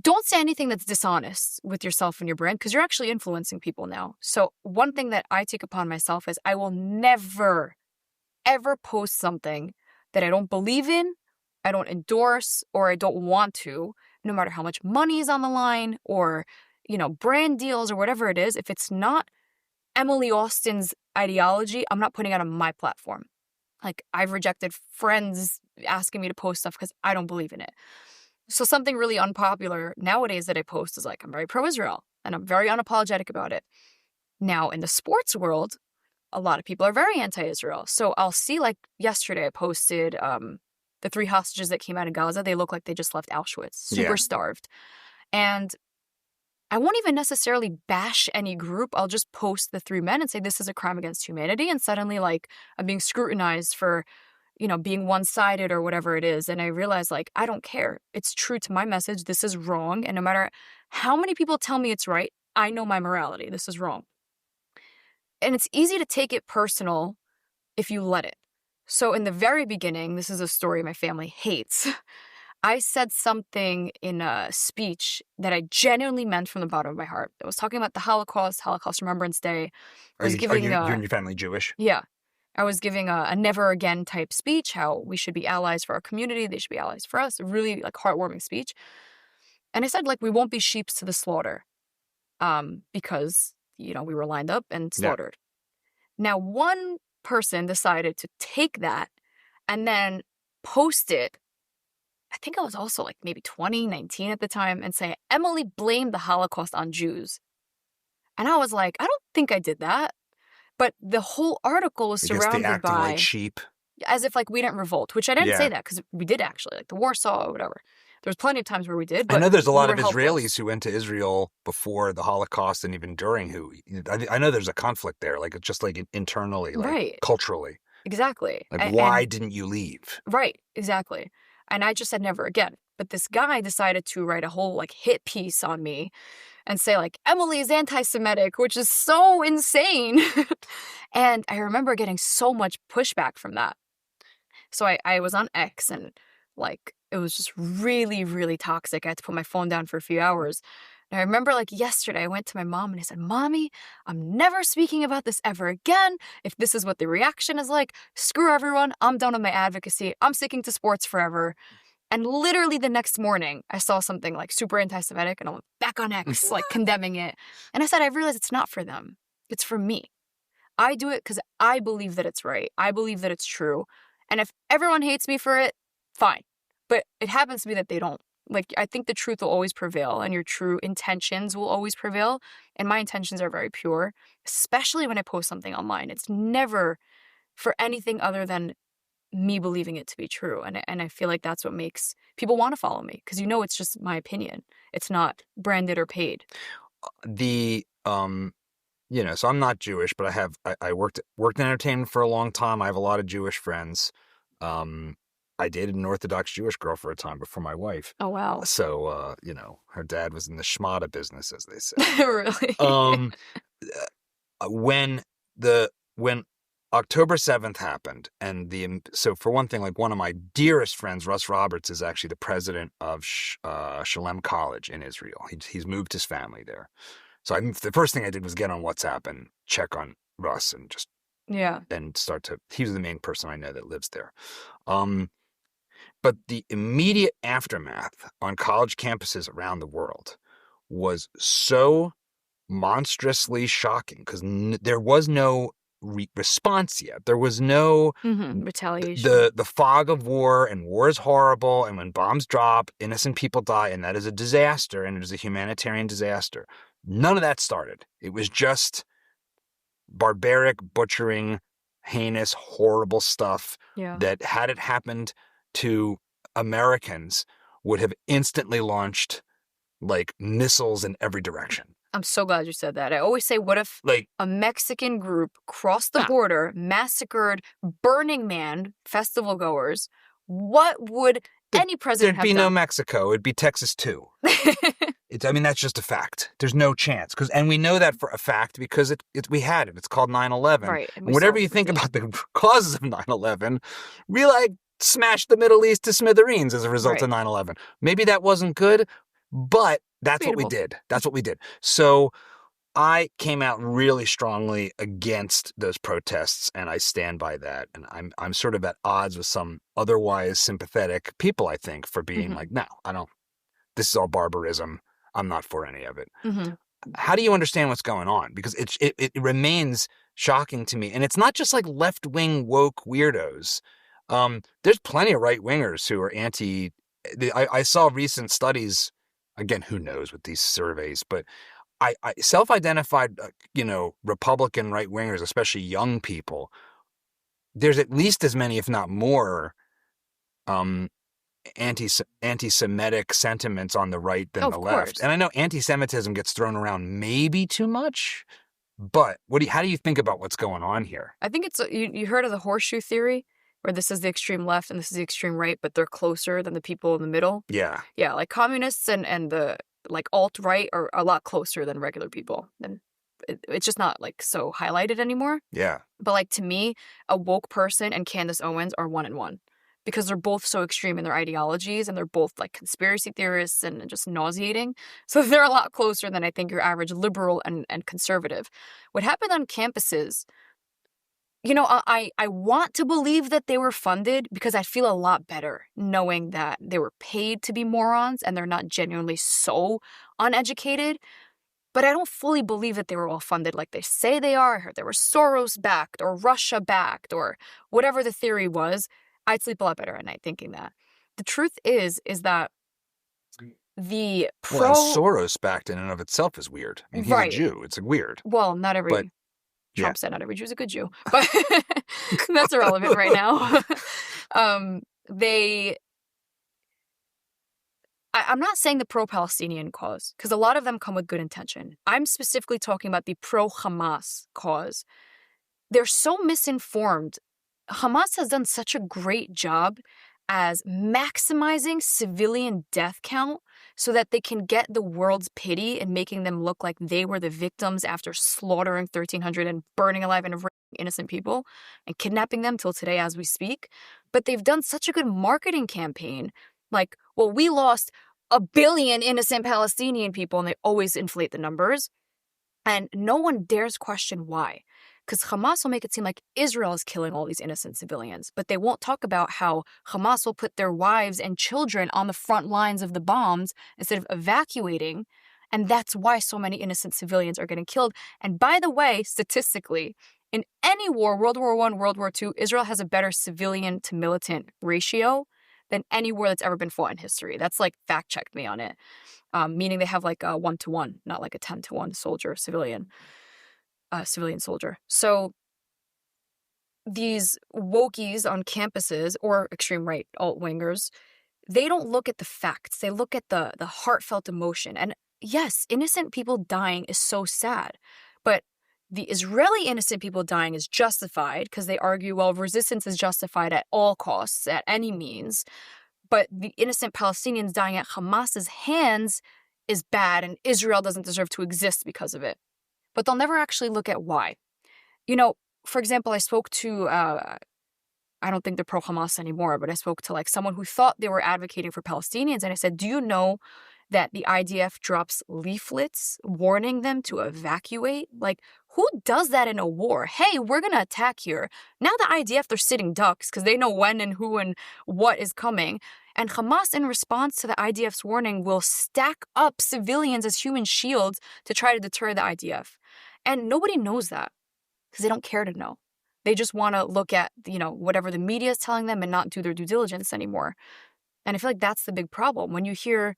don't say anything that's dishonest with yourself and your brand, because you're actually influencing people now. So one thing that I take upon myself is I will never, ever post something that I don't believe in, I don't endorse, or I don't want to, no matter how much money is on the line or, brand deals or whatever it is. If it's not Emily Austin's ideology, I'm not putting it on my platform. Like, I've rejected friends asking me to post stuff because I don't believe in it. So something really unpopular nowadays that I post is like, I'm very pro-Israel and I'm very unapologetic about it. Now, in the sports world, a lot of people are very anti-Israel. So I'll see, like yesterday I posted the 3 hostages that came out of Gaza. They look like they just left Auschwitz, super starved. And I won't even necessarily bash any group. I'll just post the 3 men and say this is a crime against humanity. And suddenly, like, I'm being scrutinized for being one-sided or whatever it is. And I realize, like, I don't care. It's true to my message. This is wrong. And no matter how many people tell me it's right, I know my morality. This is wrong. And it's easy to take it personal if you let it. So in the very beginning, this is a story my family hates. I said something in a speech that I genuinely meant from the bottom of my heart. I was talking about the Holocaust Remembrance Day. Are you and your family Jewish? Yeah. I was giving a never again type speech, how we should be allies for our community, they should be allies for us, a really like heartwarming speech. And I said, like, we won't be sheep to the slaughter because, we were lined up and slaughtered. Yeah. Now, one person decided to take that and then post it, I think I was also like maybe 2019 at the time, and say, Emily blamed the Holocaust on Jews. And I was like, I don't think I did that. But the whole article was surrounded by like sheep, as if like we didn't revolt, which I didn't say that because we did actually, like the Warsaw or whatever. There was plenty of times where we did. But I know there's a lot of Israelis who went to Israel before the Holocaust and even during. Who I know there's a conflict there, like just like internally, like culturally. Exactly. Like, why didn't you leave? Right. Exactly. And I just said never again. But this guy decided to write a whole like hit piece on me and say, like, Emily is anti-Semitic, which is so insane. And I remember getting so much pushback from that. So I was on X, and like it was just really, really toxic. I had to put my phone down for a few hours. And I remember, like, yesterday I went to my mom and I said, Mommy, I'm never speaking about this ever again. If this is what the reaction is like, screw everyone. I'm done with my advocacy. I'm sticking to sports forever. And literally the next morning, I saw something like super anti-Semitic, and I went back on X, like condemning it. And I said, I realized it's not for them. It's for me. I do it because I believe that it's right. I believe that it's true. And if everyone hates me for it, fine. But it happens to be that they don't. Like, I think the truth will always prevail, and your true intentions will always prevail. And my intentions are very pure, especially when I post something online. It's never for anything other than me believing it to be true. And I feel like that's what makes people want to follow me, because it's just my opinion. It's not branded or paid. So I'm not Jewish, but I worked in entertainment for a long time. I have a lot of Jewish friends. I dated an Orthodox Jewish girl for a time before my wife. Oh, wow. So, her dad was in the schmata business, as they say. Really? When October 7th happened, and so for one thing, like, one of my dearest friends, Russ Roberts, is actually the president of Shalem College in Israel. He's moved his family there. So the first thing I did was get on WhatsApp and check on Russ and just and he was the main person I know that lives there. But the immediate aftermath on college campuses around the world was so monstrously shocking, because there was no response yet. There was no retaliation. The fog of war, and war is horrible, and when bombs drop, innocent people die, and that is a disaster, and it is a humanitarian disaster. None of that started. It was just barbaric, butchering, heinous, horrible stuff that, had it happened to Americans, would have instantly launched like missiles in every direction. I'm so glad you said that. I always say, what if a Mexican group crossed the border, massacred Burning Man festival goers? What would any president have done? There'd be no Mexico. It'd be Texas too. That's just a fact. There's no chance. And we know that for a fact because we had it. It's called 9/11. Right. And whatever you think about the causes of 9/11, we smashed the Middle East to smithereens as a result of 9/11. Maybe that wasn't good. But that's what we Debatable. did. That's what we did. So I came out really strongly against those protests, and I stand by that. And I'm sort of at odds with some otherwise sympathetic people, I think, for being like, no, I don't. This is all barbarism. I'm not for any of it. Mm-hmm. How do you understand what's going on? Because it remains shocking to me. And it's not just like left-wing woke weirdos. There's plenty of right-wingers who are anti. I saw recent studies, again, who knows with these surveys, but I self-identified, Republican right-wingers, especially young people. There's at least as many, if not more, um, anti-Semitic sentiments on the right than Of the left. course. And I know anti-Semitism gets thrown around maybe too much, but how do you think about what's going on here? I think it's you heard of the horseshoe theory, where this is the extreme left and this is the extreme right, but they're closer than the people in the middle. Yeah. Yeah, like communists and the like alt-right are a lot closer than regular people. And it's just not like so highlighted anymore. Yeah. But like to me, a woke person and Candace Owens are one and one. Because they're both so extreme in their ideologies and they're both like conspiracy theorists and just nauseating. So they're a lot closer than I think your average liberal and conservative. What happened on campuses, I want to believe that they were funded because I feel a lot better knowing that they were paid to be morons and they're not genuinely so uneducated. But I don't fully believe that they were all funded like they say they are. I heard they were Soros-backed or Russia-backed or whatever the theory was. I'd sleep a lot better at night thinking that. The truth is that the Well, Soros backed in and of itself is weird. I mean, he's right. a Jew. It's weird. Well, not every... But, Trump said not every Jew's a good Jew. But that's irrelevant right now. I'm not saying the pro-Palestinian cause, because a lot of them come with good intention. I'm specifically talking about the pro-Hamas cause. They're so misinformed. Hamas has done such a great job as maximizing civilian death count so that they can get the world's pity and making them look like they were the victims after slaughtering 1,300 and burning alive and raping innocent people and kidnapping them till today as we speak. But they've done such a good marketing campaign. Like, well, we lost 1 billion innocent Palestinian people, and they always inflate the numbers. And no one dares question why. Because Hamas will make it seem like Israel is killing all these innocent civilians, but they won't talk about how Hamas will put their wives and children on the front lines of the bombs instead of evacuating, and that's why so many innocent civilians are getting killed. And by the way, statistically, in any war, World War I, World War II, Israel has a better civilian to militant ratio than any war that's ever been fought in history. That's like fact-checked me on it, meaning they have like a 1-to-1, not like a 10-to-1 civilian soldier. So these wokies on campuses or extreme right alt-wingers, they don't look at the facts. They look at the heartfelt emotion. And yes, innocent people dying is so sad. But the Israeli innocent people dying is justified because they argue, well, resistance is justified at all costs, at any means. But the innocent Palestinians dying at Hamas's hands is bad, and Israel doesn't deserve to exist because of it. But they'll never actually look at why. For example, I spoke to, I don't think they're pro-Hamas anymore, but I spoke to like someone who thought they were advocating for Palestinians. And I said, do you know that the IDF drops leaflets warning them to evacuate? Like, who does that in a war? Hey, we're going to attack here. Now the IDF, they're sitting ducks because they know when and who and what is coming. And Hamas, in response to the IDF's warning, will stack up civilians as human shields to try to deter the IDF. And nobody knows that because they don't care to know. They just want to look at, whatever the media is telling them and not do their due diligence anymore. And I feel like that's the big problem. When you hear,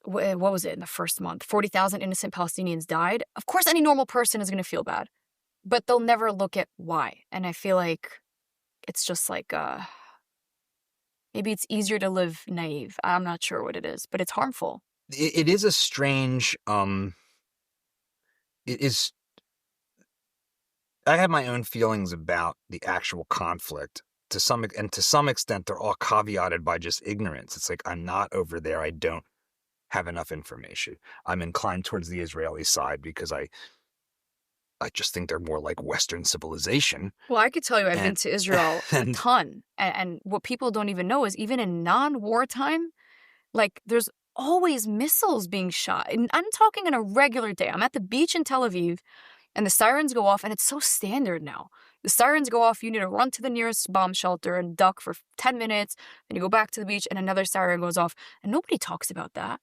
what was it in the first month? 40,000 innocent Palestinians died. Of course, any normal person is going to feel bad. But they'll never look at why. And I feel like it's just like, maybe it's easier to live naive. I'm not sure what it is, but it's harmful. It is a strange, it is, I have my own feelings about the actual conflict. To some extent, they're all caveated by just ignorance. It's like, I'm not over there. I don't have enough information. I'm inclined towards the Israeli side because I just think they're more like Western civilization. Well, I could tell you I've been to Israel a ton. And what people don't even know is even in non-wartime, like there's always missiles being shot. And I'm talking on a regular day. I'm at the beach in Tel Aviv, and the sirens go off, and it's so standard now. The sirens go off, you need to run to the nearest bomb shelter and duck for 10 minutes, then you go back to the beach, and another siren goes off. And nobody talks about that.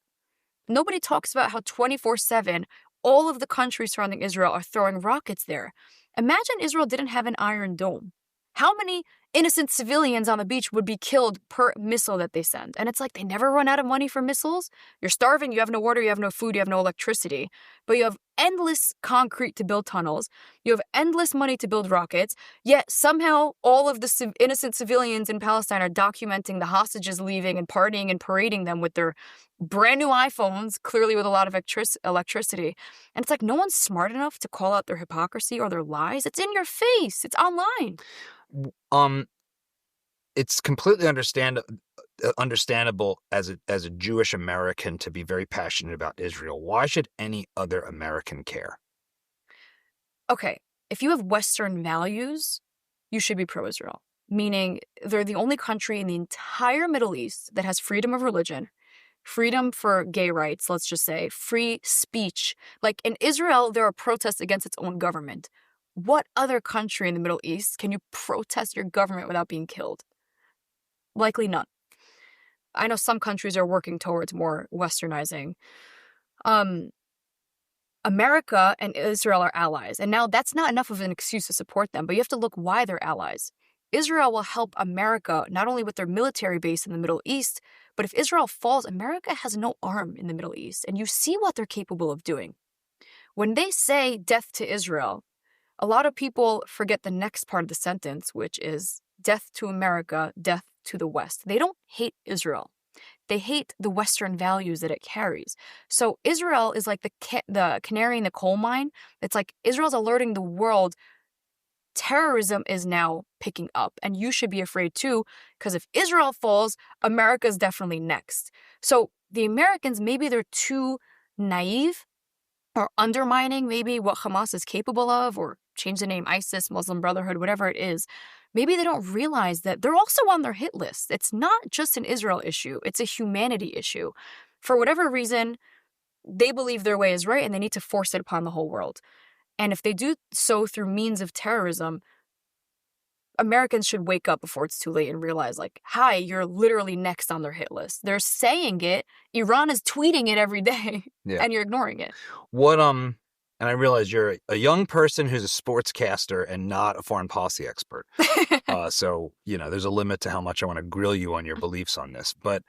Nobody talks about how 24/7 all of the countries surrounding Israel are throwing rockets there. Imagine Israel didn't have an Iron Dome. How many innocent civilians on the beach would be killed per missile that they send? And it's like they never run out of money for missiles. You're starving, you have no water, you have no food, you have no electricity. But you have endless concrete to build tunnels. You have endless money to build rockets. Yet somehow all of the innocent civilians in Palestine are documenting the hostages leaving and partying and parading them with their brand new iPhones, clearly with a lot of electricity. And it's like no one's smart enough to call out their hypocrisy or their lies. It's in your face. It's online. It's completely understandable as a Jewish American to be very passionate about Israel. Why should any other American care? Okay, if you have Western values, you should be pro-Israel. Meaning they're the only country in the entire Middle East that has freedom of religion, freedom for gay rights, let's just say, free speech. Like in Israel, there are protests against its own government. What other country in the Middle East can you protest your government without being killed? Likely none. I know some countries are working towards more westernizing. America and Israel are allies, and now that's not enough of an excuse to support them, but you have to look why they're allies. Israel will help America not only with their military base in the Middle East, but if Israel falls, America has no arm in the Middle East, and you see what they're capable of doing. When they say death to Israel, a lot of people forget the next part of the sentence, which is death to America, death to the West. They don't hate Israel. They hate the Western values that it carries. So Israel is like the canary in the coal mine. It's like Israel's alerting the world terrorism is now picking up, and you should be afraid too, because if Israel falls, America's definitely next. So the Americans, maybe they're too naive or undermining maybe what Hamas is capable of, or change the name ISIS, Muslim Brotherhood, whatever it is. Maybe they don't realize that they're also on their hit list. It's not just an Israel issue. It's a humanity issue. For whatever reason, they believe their way is right and they need to force it upon the whole world. And if they do so through means of terrorism, Americans should wake up before it's too late and realize, like, hi, you're literally next on their hit list. They're saying it. Iran is tweeting it every day, and you're ignoring it. And I realize you're a young person who's a sportscaster and not a foreign policy expert. So, there's a limit to how much I want to grill you on your beliefs on this. But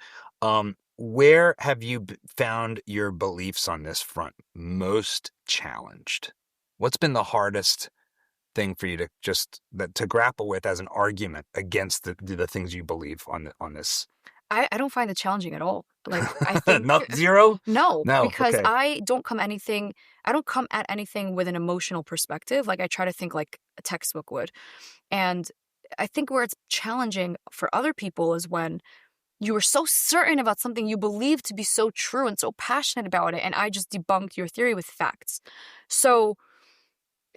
where have you found your beliefs on this front most challenged? What's been the hardest thing for you to grapple with as an argument against the things you believe on this? I don't find it challenging at all. Like, I think Not zero? No, because okay. I don't come at anything with an emotional perspective. Like, I try to think like a textbook would. And I think where it's challenging for other people is when you were so certain about something you believe to be so true and so passionate about it, and I just debunked your theory with facts. So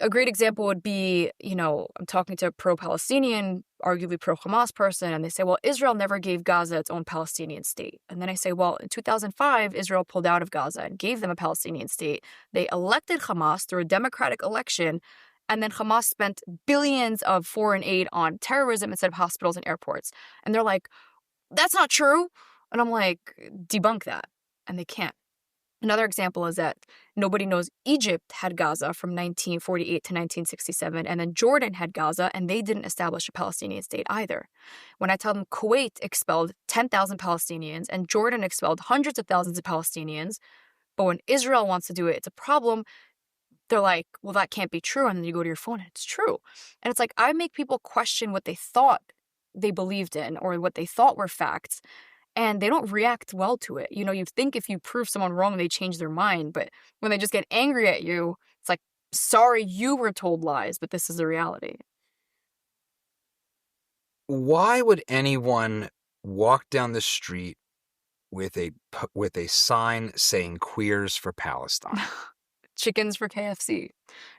a great example would be, I'm talking to a pro-Palestinian, arguably pro-Hamas person, and they say, well, Israel never gave Gaza its own Palestinian state. And then I say, well, in 2005, Israel pulled out of Gaza and gave them a Palestinian state. They elected Hamas through a democratic election, and then Hamas spent billions of foreign aid on terrorism instead of hospitals and airports. And they're like, that's not true. And I'm like, debunk that. And they can't. Another example is that nobody knows Egypt had Gaza from 1948 to 1967, and then Jordan had Gaza, and they didn't establish a Palestinian state either. When I tell them Kuwait expelled 10,000 Palestinians and Jordan expelled hundreds of thousands of Palestinians, but when Israel wants to do it, it's a problem, they're like, well, that can't be true. And then you go to your phone and it's true. And it's like, I make people question what they thought they believed in or what they thought were facts. And they don't react well to it. You think if you prove someone wrong, they change their mind. But when they just get angry at you, it's like, sorry, you were told lies, but this is the reality. Why would anyone walk down the street with a sign saying "Queers for Palestine"? Chickens for KFC,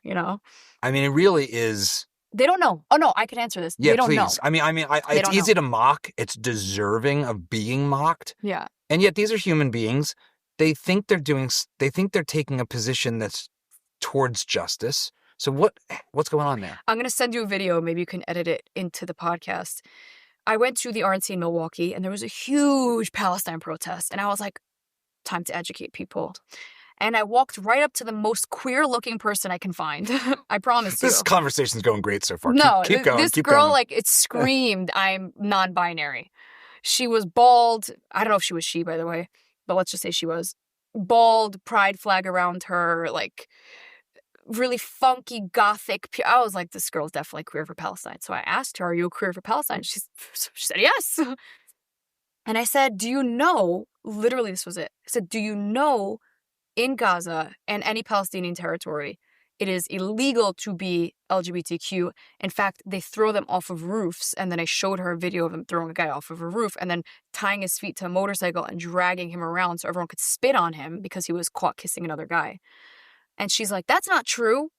I mean, it really is. They don't know. Oh, no, I can answer this. Yeah, they don't please. know. I mean, it's easy to mock. It's deserving of being mocked. Yeah. And yet these are human beings. They think they're taking a position that's towards justice. So what's going on there? I'm going to send you a video. Maybe you can edit it into the podcast. I went to the RNC in Milwaukee, and there was a huge Palestine protest. And I was like, time to educate people. And I walked right up to the most queer-looking person I can find. I promise you. This conversation's going great so far. No, keep going. This keep girl, going. like, it screamed, I'm non-binary. She was bald. I don't know if she was she, by the way, but let's just say she was. Bald, pride flag around her, like, really funky, gothic. I was like, this girl's definitely queer for Palestine. So I asked her, are you queer for Palestine? She said, yes. And I said, do you know, literally this was it. I said, do you know in Gaza and any Palestinian territory, it is illegal to be LGBTQ. In fact, they throw them off of roofs. And then I showed her a video of them throwing a guy off of a roof and then tying his feet to a motorcycle and dragging him around so everyone could spit on him because he was caught kissing another guy. And she's like, that's not true.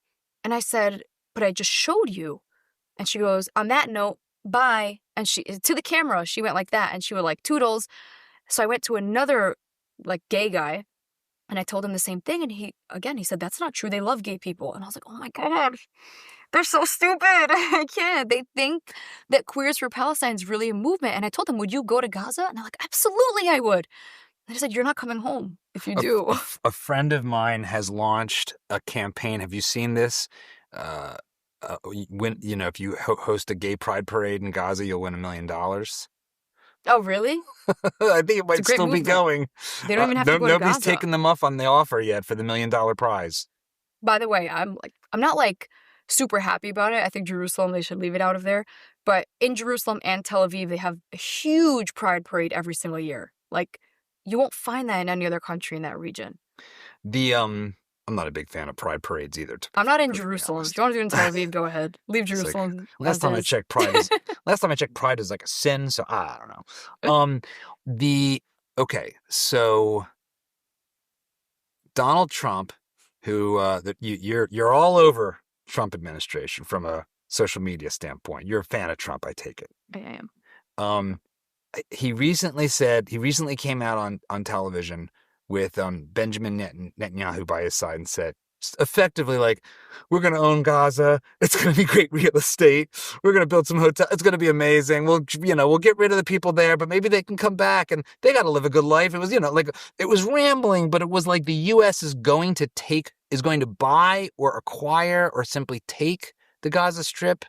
And I said, but I just showed you. And she goes, on that note, bye. And she, to the camera, she went like that. And she would like, toodles. So I went to another like gay guy and I told him the same thing. And he said, that's not true. They love gay people. And I was like, oh my God, they're so stupid. I can't. They think that Queers for Palestine is really a movement. And I told them, would you go to Gaza? And they're like, absolutely, I would. And I said, you're not coming home if you do. A friend of mine has launched a campaign. Have you seen this? When if you host a gay pride parade in Gaza, you'll win $1 million. Oh, really? I think it might still be going. They don't even have to go to Gaza. Nobody's taken them up on the offer yet for the $1 million prize. By the way, I'm not like super happy about it. I think Jerusalem, they should leave it out of there. But in Jerusalem and Tel Aviv, they have a huge pride parade every single year. Like, you won't find that in any other country in that region. I'm not a big fan of pride parades either. I'm not in Jerusalem. If you want to do it in Tel Aviv, go ahead. Leave Jerusalem. Like, last time I checked, pride is like a sin. So I don't know. So Donald Trump, who you're all over Trump administration from a social media standpoint. You're a fan of Trump, I take it. I am. He recently came out on television with Benjamin Netanyahu by his side and said, effectively, like, we're going to own Gaza. It's going to be great real estate. We're going to build some hotels. It's going to be amazing. We'll get rid of the people there, but maybe they can come back and they got to live a good life. It was, it was rambling, but it was like the U.S. is going to buy or acquire or simply take the Gaza Strip,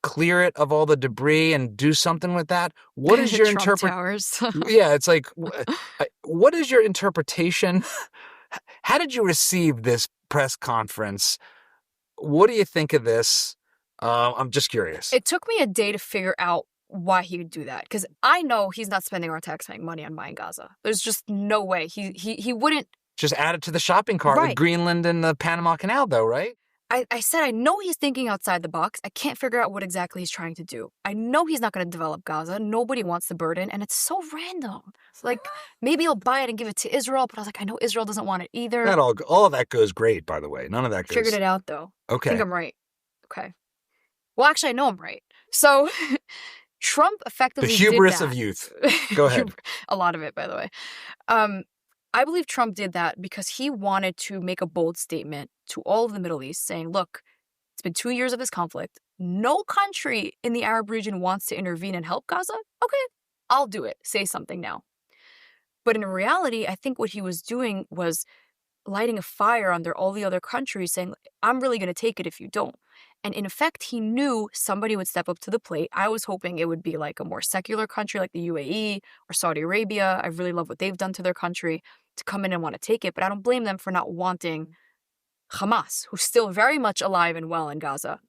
clear it of all the debris and do something with that. What is your interpretation? Yeah, it's like, what is your interpretation? How did you receive this press conference? What do you think of this? I'm just curious. It took me a day to figure out why he would do that, because I know he's not spending our taxpaying money on buying Gaza. There's just no way. He wouldn't. Just add it to the shopping cart with Greenland and the Panama Canal, though, right? I said, I know he's thinking outside the box. I can't figure out what exactly he's trying to do. I know he's not going to develop Gaza. Nobody wants the burden, and it's so random. It's like, maybe he'll buy it and give it to Israel, but I was like, I know Israel doesn't want it either. All of that goes great, by the way. None of that goes... Figured it out, though. Okay. I think I'm right. Okay. Well, actually, I know I'm right. So, Trump effectively The hubris did that. of youth. Go ahead. A lot of it, by the way. I believe Trump did that because he wanted to make a bold statement to all of the Middle East saying, look, it's been 2 years of this conflict. No country in the Arab region wants to intervene and help Gaza. Okay, I'll do it. Say something now. But in reality, I think what he was doing was lighting a fire under all the other countries saying, I'm really going to take it if you don't. And in effect, he knew somebody would step up to the plate. I was hoping it would be like a more secular country like the UAE or Saudi Arabia. I really love what they've done to their country to come in and want to take it. But I don't blame them for not wanting Hamas, who's still very much alive and well in Gaza.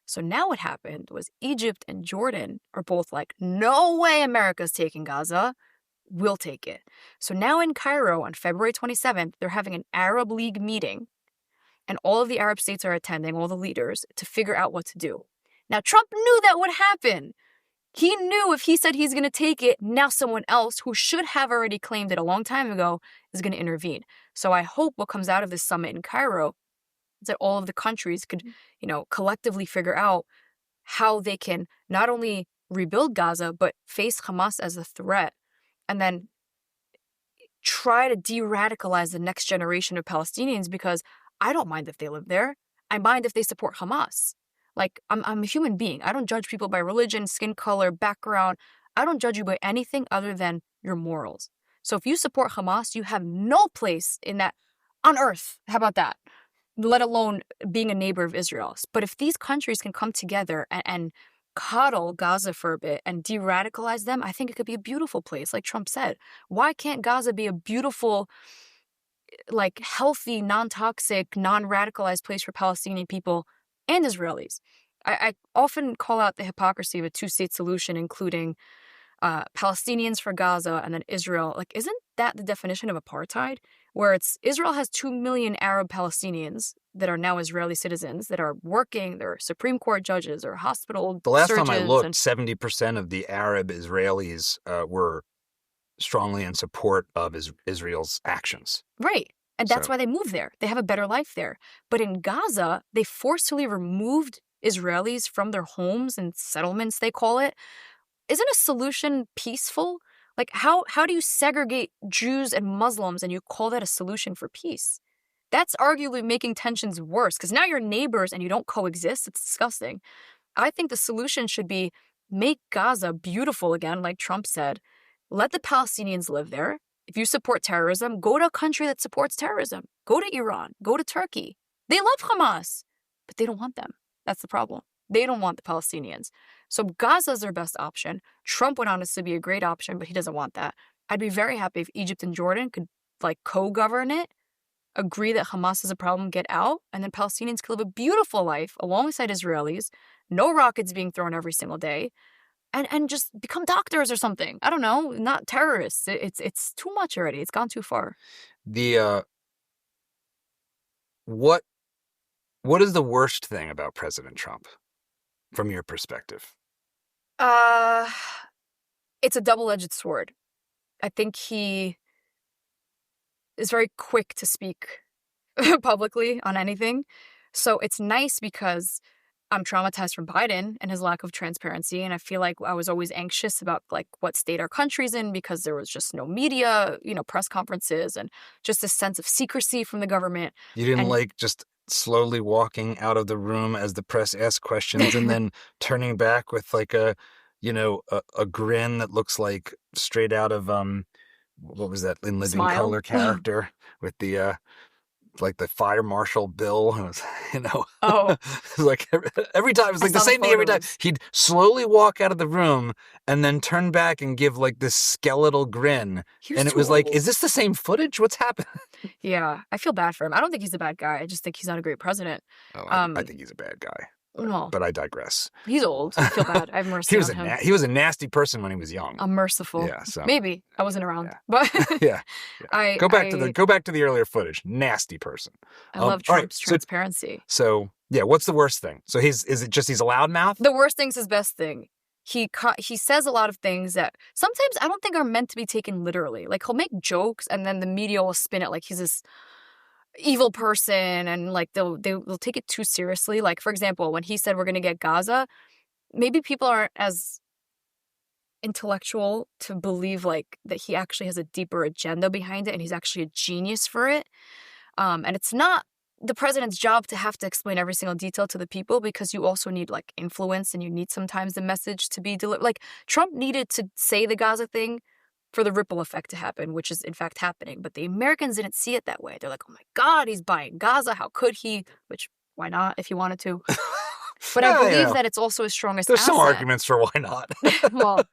So now what happened was Egypt and Jordan are both like, no way America's taking Gaza. We'll take it. So now in Cairo on February 27th, they're having an Arab League meeting. And all of the Arab states are attending, all the leaders, to figure out what to do. Now, Trump knew that would happen. He knew if he said he's going to take it, now someone else who should have already claimed it a long time ago is going to intervene. So I hope what comes out of this summit in Cairo is that all of the countries could, collectively figure out how they can not only rebuild Gaza, but face Hamas as a threat. And then try to de-radicalize the next generation of Palestinians because I don't mind if they live there. I mind if they support Hamas. Like, I'm a human being. I don't judge people by religion, skin color, background. I don't judge you by anything other than your morals. So if you support Hamas, you have no place in that on earth. How about that? Let alone being a neighbor of Israel. But if these countries can come together and coddle Gaza for a bit and de-radicalize them, I think it could be a beautiful place, like Trump said. Why can't Gaza be a beautiful, like, healthy, non-toxic, non-radicalized place for Palestinian people and Israelis? I often call out the hypocrisy of a two-state solution, including Palestinians for Gaza and then Israel. Like, isn't that the definition of apartheid? Where it's Israel has 2 million Arab Palestinians that are now Israeli citizens that are working, they're Supreme Court judges or hospital The last time I surgeons looked, and 70% of the Arab Israelis were strongly in support of Israel's actions. right. And that's So- why they moved there. They have a better life there. But in Gaza, they forcefully removed Israelis from their homes and settlements, they call it. Isn't a solution peaceful? Like, how do you segregate Jews and Muslims and you call that a solution for peace? That's arguably making tensions worse because now you're neighbors and you don't coexist. It's disgusting. I think the solution should be make Gaza beautiful again, like Trump said. Let the Palestinians live there. If you support terrorism, go to a country that supports terrorism. Go to Iran. Go to Turkey. They love Hamas, but they don't want them. That's the problem. They don't want the Palestinians. So Gaza is their best option. Trump would honestly be a great option, but he doesn't want that. I'd be very happy if Egypt and Jordan could, like, co-govern it, agree that Hamas is a problem, get out, and then Palestinians could live a beautiful life alongside Israelis, no rockets being thrown every single day, and just become doctors or something. I don't know, not terrorists. It's too much already. It's gone too far. The what is the worst thing about President Trump from your perspective? It's a double-edged sword. I think he is very quick to speak publicly on anything. So it's nice because I'm traumatized from Biden and his lack of transparency. And I feel like I was always anxious about, like, what state our country's in because there was just no media, press conferences and just a sense of secrecy from the government. You didn't And- like just slowly walking out of the room as the press asked questions and then turning back with like a grin that looks like straight out of what was that In Living Smile? Color character with the like the fire marshal Bill, who was, Oh. like every time it's I like the saw the same thing every time. photos. He'd slowly walk out of the room and then turn back and give like this skeletal grin. He And it too was like, old. is this the same footage? What's happening? Yeah, I feel bad for him. I don't think he's a bad guy. I just think he's not a great president. Oh, I Um, think he's a bad guy, Well, but I digress. he's old. I feel bad. I have mercy He was on him. he was a nasty person when he was young. I'm merciful. Yeah, so Maybe I wasn't around, yeah. but yeah. I Go back to the earlier footage. Nasty person. I love all right, Trump's transparency. So yeah, what's the worst thing? So is it just he's a loudmouth? The worst thing's his best thing. He says a lot of things that sometimes I don't think are meant to be taken literally. Like, he'll make jokes and then the media will spin it like he's this evil person and like they'll take it too seriously. Like, for example, when he said we're going to get Gaza, maybe people aren't as intellectual to believe like that he actually has a deeper agenda behind it and he's actually a genius for it. And it's not the president's job to have to explain every single detail to the people because you also need like influence and you need sometimes the message to be delivered. Like, Trump needed to say the Gaza thing for the ripple effect to happen, which is in fact happening. But the Americans didn't see it that way. They're like, oh my God, he's buying Gaza. How could he? Which, why not if he wanted to? But I believe that it's also his strongest There's asset. some arguments for why not. Well,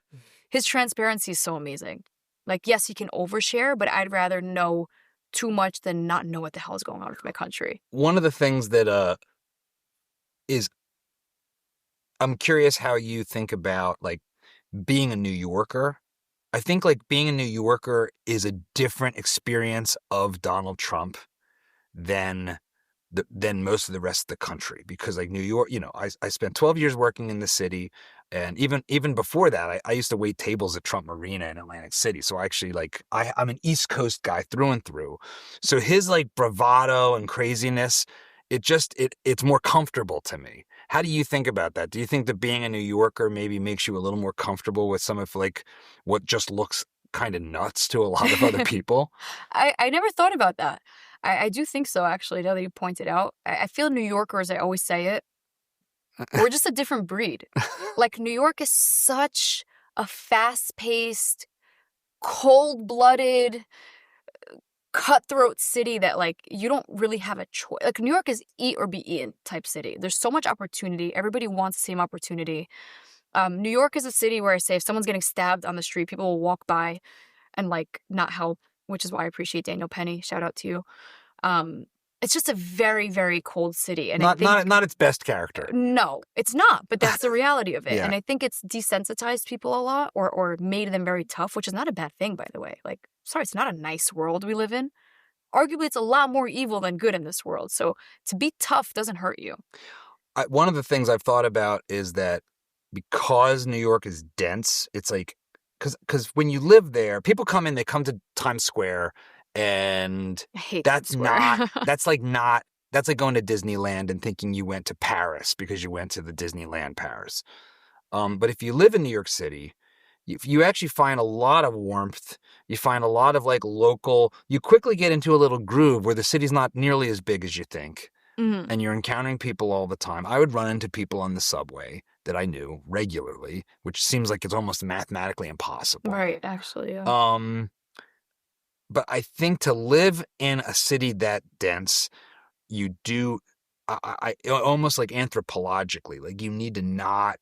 his transparency is so amazing. Like, yes, he can overshare, but I'd rather know too much than not know what the hell is going on with my country. One of the things that is I'm curious how you think about like being a New Yorker. I think like being a New Yorker is a different experience of Donald Trump than most of the rest of the country, because like New York, I spent 12 years working in the city, and even before that, I used to wait tables at Trump Marina in Atlantic City. So I actually I'm an East Coast guy through and through. So his like bravado and craziness, it's more comfortable to me. How do you think about that? Do you think that being a New Yorker maybe makes you a little more comfortable with some of like what just looks kind of nuts to a lot of other people. I never thought about that. I do think so, actually, now that you pointed out. I feel New Yorkers, I always say it, we're just a different breed. Like, New York is such a fast-paced, cold-blooded, cutthroat city that, like, you don't really have a choice. Like, New York is eat or be eaten type city. There's so much opportunity. Everybody wants the same opportunity. New York is a city where I say if someone's getting stabbed on the street, people will walk by and, like, not help, which is why I appreciate Daniel Penny. Shout out to you. It's just a very, very cold city. And I think not its best character. no, it's not, but that's the reality of it. Yeah. And I think it's desensitized people a lot or made them very tough, which is not a bad thing, by the way. Like, sorry, it's not a nice world we live in. Arguably, it's a lot more evil than good in this world. So to be tough doesn't hurt you. One of the things I've thought about is that because New York is dense, it's like, because when you live there, people come in, they come to Times Square, and I hate that's Times Square. that's like going to Disneyland and thinking you went to Paris because you went to the Disneyland Paris. But if you live in New York City, you actually find a lot of warmth. You find a lot of like local, you quickly get into a little groove where the city's not nearly as big as you think. Mhm. And you're encountering people all the time. I would run into people on the subway that I knew regularly, which seems like it's almost mathematically impossible. Right, actually, yeah. But I think to live in a city that dense, you do, I almost like anthropologically, like you need to not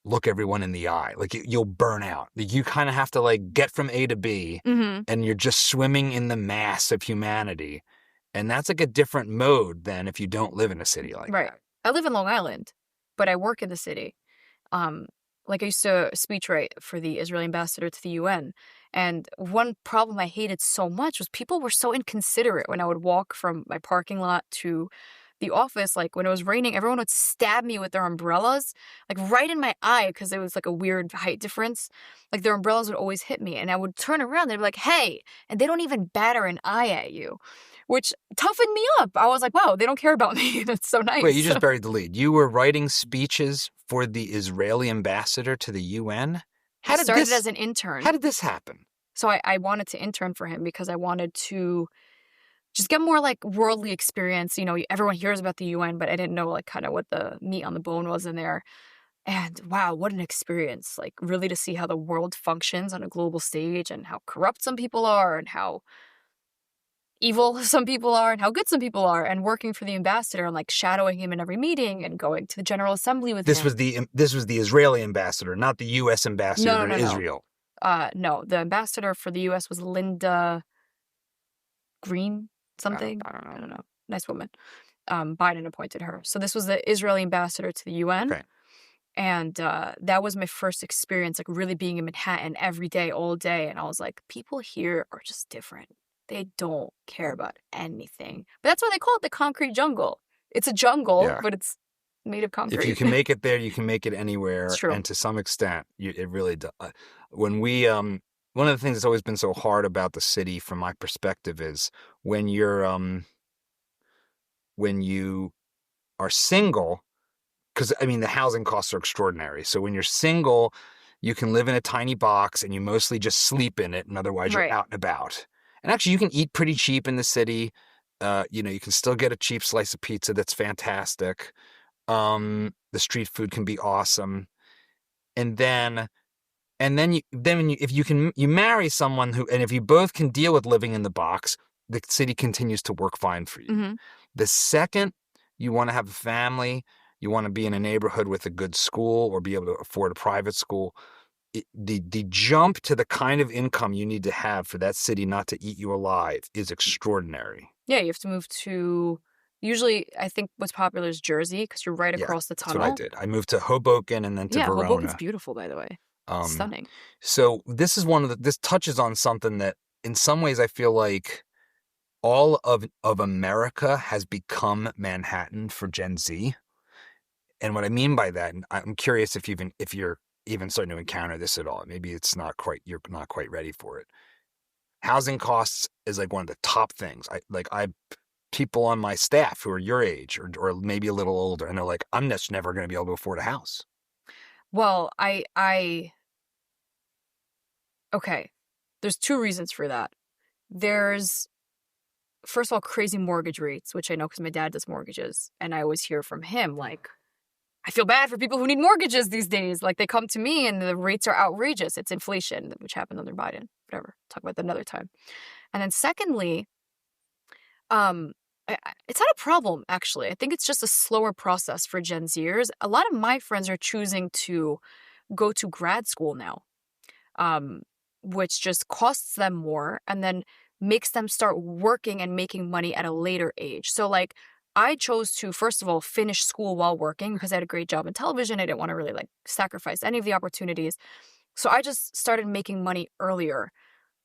look everyone in the eye. Like you'll burn out. Like you kind of have to like get from A to B, Mm-hmm. and you're just swimming in the mass of humanity. And that's like a different mode than if you don't live in a city like Right. that. I live in Long Island, but I work in the city. Like I used to speechwrite for the Israeli ambassador to the UN. And one problem I hated so much was people were so inconsiderate when I would walk from my parking lot to the office. Like when it was raining, everyone would stab me with their umbrellas, like right in my eye, because there was like a weird height difference. Like their umbrellas would always hit me. And I would turn around, they'd be like, hey, and they don't even batter an eye at you, which toughened me up. I was like, wow, they don't care about me. That's so nice. Wait, you just buried the lead. You were writing speeches for the Israeli ambassador to the UN? I started as an intern. How did this happen? So I wanted to intern for him because I wanted to just get more like worldly experience. You know, everyone hears about the UN, but I didn't know like kind of what the meat on the bone was in there. And wow, what an experience. Like really to see how the world functions on a global stage and how corrupt some people are and how evil some people are and how good some people are, and working for the ambassador and like shadowing him in every meeting and going to the General Assembly with This him. was the Israeli ambassador, not the U.S. ambassador to Israel. No, the ambassador for the U.S. was Linda Green something. I don't know. Nice woman. Biden appointed her. So this was the Israeli ambassador to the UN. Okay. And that was my first experience, like really being in Manhattan every day, all day. And I was like, people here are just different. They don't care about anything. But that's why they call it the concrete jungle. It's a jungle, but it's made of concrete. If you can make it there, you can make it anywhere. It's true. And to some extent, it really does. When we, one of the things that's always been so hard about the city, from my perspective, is when you are single, because I mean the housing costs are extraordinary. So when you're single, you can live in a tiny box and you mostly just sleep in it, and otherwise you're out and about. And actually, you can eat pretty cheap in the city. You can still get a cheap slice of pizza that's fantastic. The street food can be awesome. And then if you marry someone and if you both can deal with living in the box, the city continues to work fine for you. Mm-hmm. The second you want to have a family, you want to be in a neighborhood with a good school or be able to afford a private school, the jump to the kind of income you need to have for that city not to eat you alive is extraordinary. Yeah, you have to move to, usually I think what's popular is Jersey because you're right across the tunnel. That's what I did. I moved to Hoboken and then to Verona. Yeah, Hoboken's beautiful, by the way. Stunning. So this is this touches on something that in some ways I feel like all of America has become Manhattan for Gen Z. And what I mean by that, and I'm curious if you're even starting to encounter this at all. Maybe you're not quite ready for it. Housing costs is like one of the top things. I people on my staff who are your age or maybe a little older, and they're like, I'm just never going to be able to afford a house. Well, I Okay. There's two reasons for that. There's, first of all, crazy mortgage rates, which I know because my dad does mortgages. And I always hear from him, like, I feel bad for people who need mortgages these days. Like, they come to me and the rates are outrageous. It's inflation, which happened under Biden. Whatever. Talk about that another time. And then secondly, um, it's not a problem, actually. I think it's just a slower process for Gen Zers. A lot of my friends are choosing to go to grad school now, um, which just costs them more and then makes them start working and making money at a later age. So, like, I chose to, first of all, finish school while working because I had a great job in television. I didn't want to really like sacrifice any of the opportunities. So I just started making money earlier.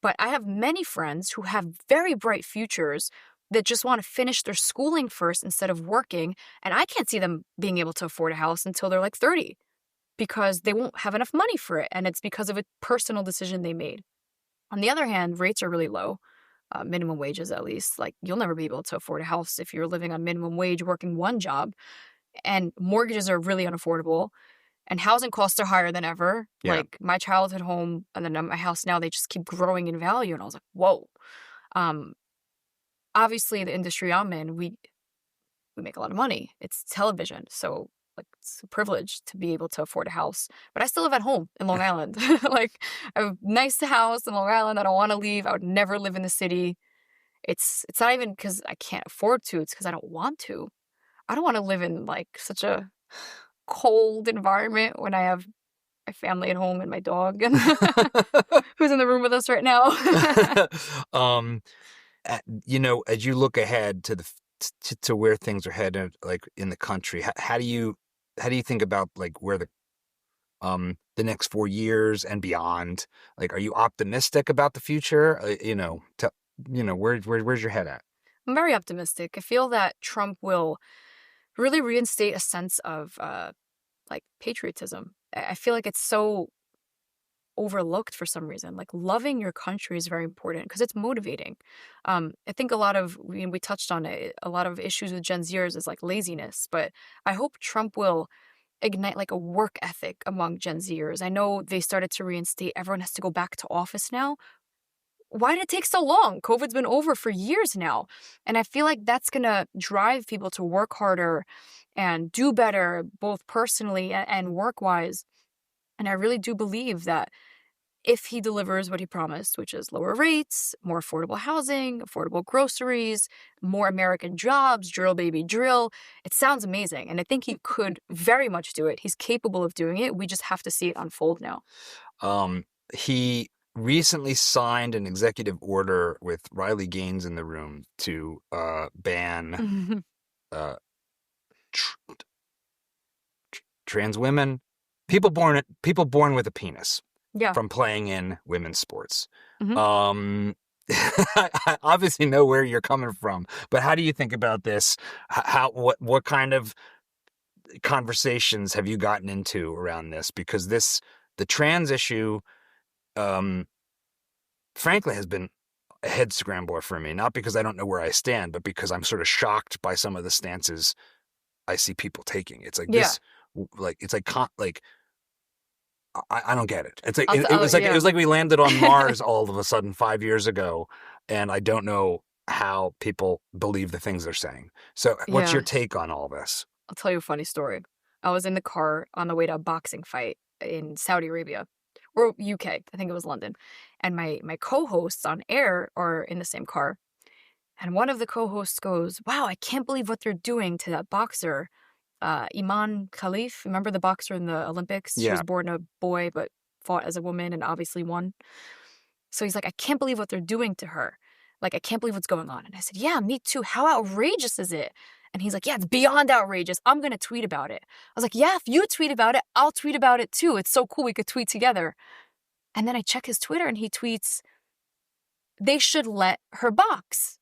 But I have many friends who have very bright futures that just want to finish their schooling first instead of working. And I can't see them being able to afford a house until they're like 30 because they won't have enough money for it. And it's because of a personal decision they made. On the other hand, rates are really low, minimum wages at least. Like, you'll never be able to afford a house if you're living on minimum wage working one job. And mortgages are really unaffordable. And housing costs are higher than ever. Yeah. Like, my childhood home and then my house now, they just keep growing in value. And I was like, whoa. Obviously, the industry I'm in, we make a lot of money. It's television. So, like, it's a privilege to be able to afford a house. But I still live at home in Long Island. Like, I have a nice house in Long Island. I don't want to leave. I would never live in the city. It's not even because I can't afford to. It's because I don't want to. I don't want to live in, like, such a cold environment when I have my family at home and my dog and who's in the room with us right now. As you look ahead to where things are headed, like in the country, how do you think about like where the next 4 years and beyond? Like, are you optimistic about the future? Where's your head at? I'm very optimistic. I feel that Trump will really reinstate a sense of like patriotism. I feel like it's so overlooked for some reason. Like, loving your country is very important because it's motivating. I think we touched on it, a lot of issues with Gen Zers is like laziness, but I hope Trump will ignite like a work ethic among Gen Zers. I know they started to reinstate, everyone has to go back to office now. Why did it take so long? COVID's been over for years now. And I feel like that's going to drive people to work harder and do better, both personally and work-wise. And I really do believe that if he delivers what he promised, which is lower rates, more affordable housing, affordable groceries, more American jobs, drill baby drill, it sounds amazing. And I think he could very much do it. He's capable of doing it. We just have to see it unfold now. He recently signed an executive order with Riley Gaines in the room to ban trans women, people born with a penis, from playing in women's sports. Mm-hmm. I obviously know where you're coming from, but how do you think about this? What kind of conversations have you gotten into around this? Because the trans issue, frankly, has been a head scrambler for me. Not because I don't know where I stand, but because I'm sort of shocked by some of the stances I see people taking. It's like this, like it's like I don't get it. It's like it was like we landed on Mars all of a sudden 5 years ago, and I don't know how people believe the things they're saying. So, what's your take on all this? I'll tell you a funny story. I was in the car on the way to a boxing fight in Saudi Arabia or UK. I think it was London, and my co-hosts on air are in the same car. And one of the co-hosts goes, "Wow, I can't believe what they're doing to that boxer, Iman Khalif. Remember the boxer in the Olympics? Yeah. She was born a boy but fought as a woman and obviously won." So he's like, "I can't believe what they're doing to her. Like, I can't believe what's going on." And I said, "Yeah, me too. How outrageous is it?" And he's like, "Yeah, it's beyond outrageous. I'm going to tweet about it." I was like, "Yeah, if you tweet about it, I'll tweet about it too. It's so cool. We could tweet together." And then I check his Twitter and he tweets, "They should let her box.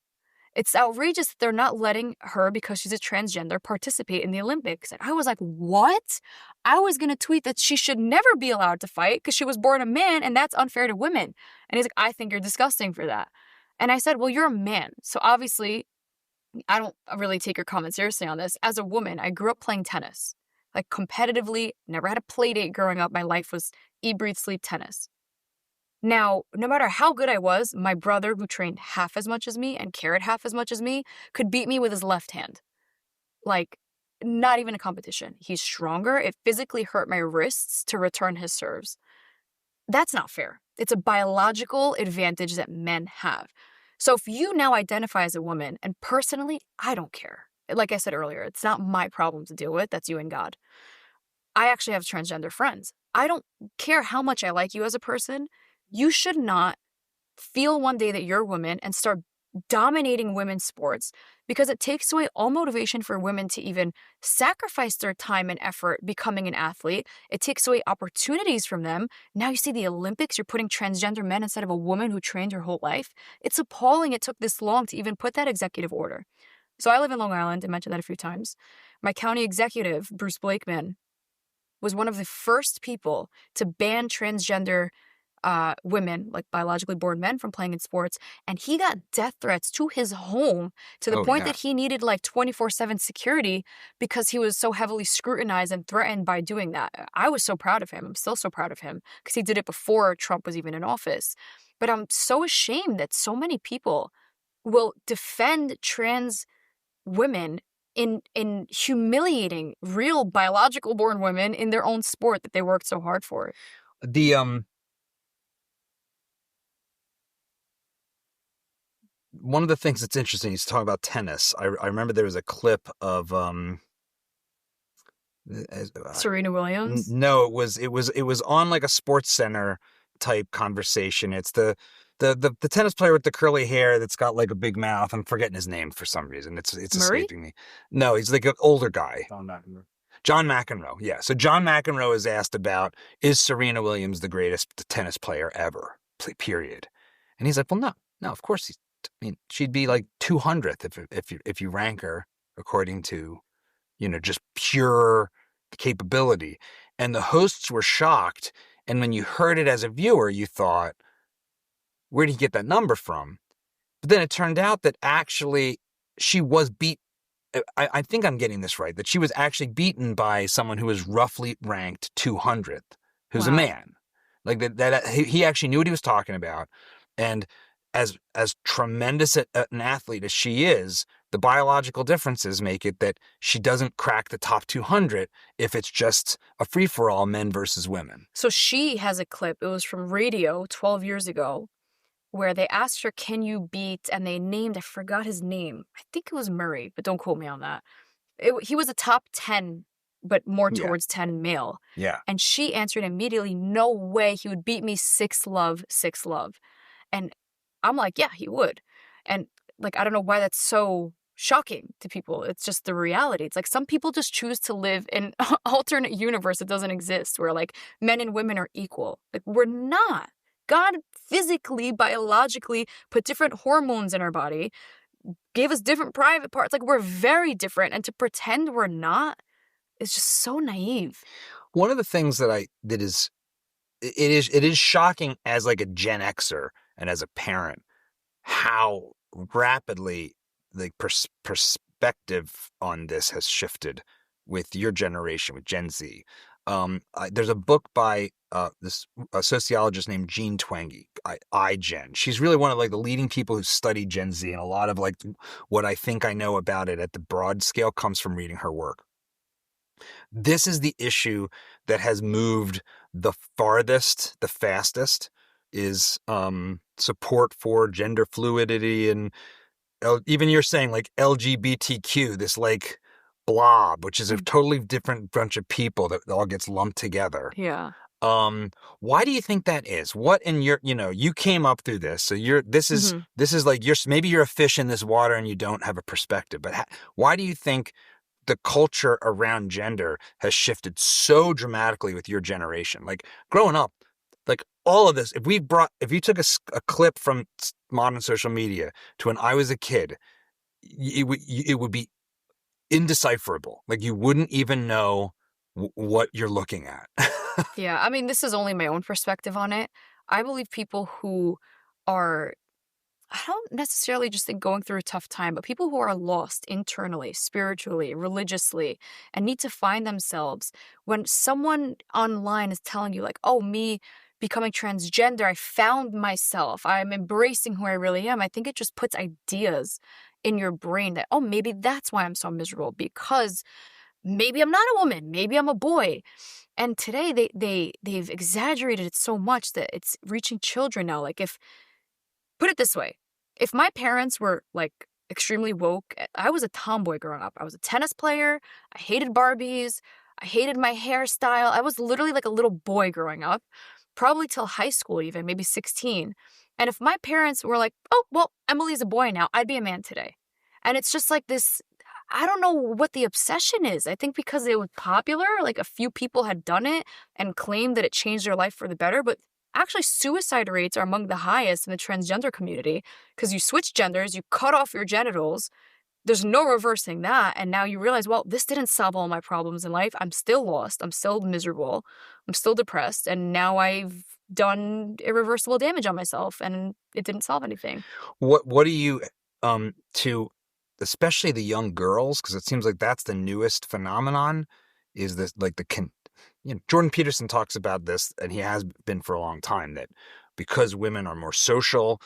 It's outrageous that they're not letting her, because she's a transgender, participate in the Olympics." And I was like, what? I was going to tweet that she should never be allowed to fight because she was born a man and that's unfair to women. And he's like, "I think you're disgusting for that." And I said, "Well, you're a man. So obviously, I don't really take your comment seriously on this. As a woman, I grew up playing tennis. Like, competitively, never had a play date growing up. My life was eat, breathe, sleep tennis. Now, no matter how good I was, my brother, who trained half as much as me and cared half as much as me, could beat me with his left hand. Like, not even a competition. He's stronger. It physically hurt my wrists to return his serves. That's not fair. It's a biological advantage that men have. So if you now identify as a woman, and personally, I don't care. Like I said earlier, it's not my problem to deal with. That's you and God. I actually have transgender friends. I don't care how much I like you as a person. You should not feel one day that you're a woman and start dominating women's sports, because it takes away all motivation for women to even sacrifice their time and effort becoming an athlete. It takes away opportunities from them. Now you see the Olympics, you're putting transgender men instead of a woman who trained her whole life. It's appalling it took this long to even put that executive order. So I live in Long Island. I mentioned that a few times. My county executive, Bruce Blakeman, was one of the first people to ban transgender women, like biologically born men, from playing in sports. And he got death threats to his home to the point that he needed like 24/7 security because he was so heavily scrutinized and threatened by doing that. I was so proud of him. I'm still so proud of him because he did it before Trump was even in office. But I'm so ashamed that so many people will defend trans women in humiliating real biological born women in their own sport that they worked so hard for. The one of the things that's interesting is talking about tennis. I remember there was a clip of Serena Williams? No, it was on like a Sports Center type conversation. It's the tennis player with the curly hair that's got like a big mouth. I'm forgetting his name for some reason. It's Murray? escaping me. No, he's like an older guy. John McEnroe. Yeah. So John McEnroe is asked about, is Serena Williams the greatest tennis player ever? Period. And he's like, well, no, of course she'd be like 200th if you rank her according to, just pure capability. And the hosts were shocked. And when you heard it as a viewer, you thought, where did he get that number from? But then it turned out that actually she was beat. I think I'm getting this right, that she was actually beaten by someone who was roughly ranked 200th, who's a man. Like that he actually knew what he was talking about. And as tremendous an athlete as she is, the biological differences make it that she doesn't crack the top 200 if it's just a free-for-all, men versus women. So she has a clip, it was from radio 12 years ago, where they asked her, can you beat, and they named, I forgot his name. I think it was Murray, but don't quote me on that. He was a top 10, but more towards 10 male. Yeah. And she answered immediately, no way, he would beat me 6-love, 6-love. And I'm like, yeah, he would. And like, I don't know why that's so shocking to people. It's just the reality. It's like some people just choose to live in an alternate universe that doesn't exist, where like men and women are equal. Like, we're not. God physically, biologically put different hormones in our body, gave us different private parts. Like, we're very different. And to pretend we're not is just so naive. One of the things that it is shocking as like a Gen Xer and as a parent, how rapidly the perspective on this has shifted with your generation, with Gen Z. There's a book by a sociologist named Jean Twenge, iGen. She's really one of like the leading people who study Gen Z, and a lot of like what I think I know about it at the broad scale comes from reading her work. This is the issue that has moved the farthest, the fastest, is support for gender fluidity and even you're saying like LGBTQ, this like blob, which is a totally different bunch of people that all gets lumped together. Yeah. Why do you think that is? What in your, you came up through this, so this is like maybe you're a fish in this water and you don't have a perspective. But why do you think the culture around gender has shifted so dramatically with your generation? Like growing up, like all of this, if you took a clip from modern social media to when I was a kid, it would be indecipherable. Like you wouldn't even know what you're looking at. Yeah, I mean, this is only my own perspective on it. I believe people who are, I don't necessarily just think going through a tough time, but people who are lost internally, spiritually, religiously, and need to find themselves, when someone online is telling you like, oh, me becoming transgender, I found myself. I'm embracing who I really am. I think it just puts ideas in your brain that, oh, maybe that's why I'm so miserable, because maybe I'm not a woman, maybe I'm a boy. And today they've exaggerated it so much that it's reaching children now. Like, if put it this way, if my parents were like extremely woke, I was a tomboy growing up. I was a tennis player. I hated Barbies. I hated my hairstyle. I was literally like a little boy growing up, probably till high school, even maybe 16. And if my parents were like, oh, well, Emily's a boy now, I'd be a man today. And it's just like this, I don't know what the obsession is. I think because it was popular, like a few people had done it and claimed that it changed their life for the better. But actually, suicide rates are among the highest in the transgender community because you switch genders, you cut off your genitals. There's no reversing that. And now you realize, well, this didn't solve all my problems in life. I'm still lost. I'm still miserable. I'm still depressed. And now I've done irreversible damage on myself and it didn't solve anything. What do you to especially the young girls, because it seems like that's the newest phenomenon, is this like Jordan Peterson talks about this, and he has been for a long time, that because women are more social,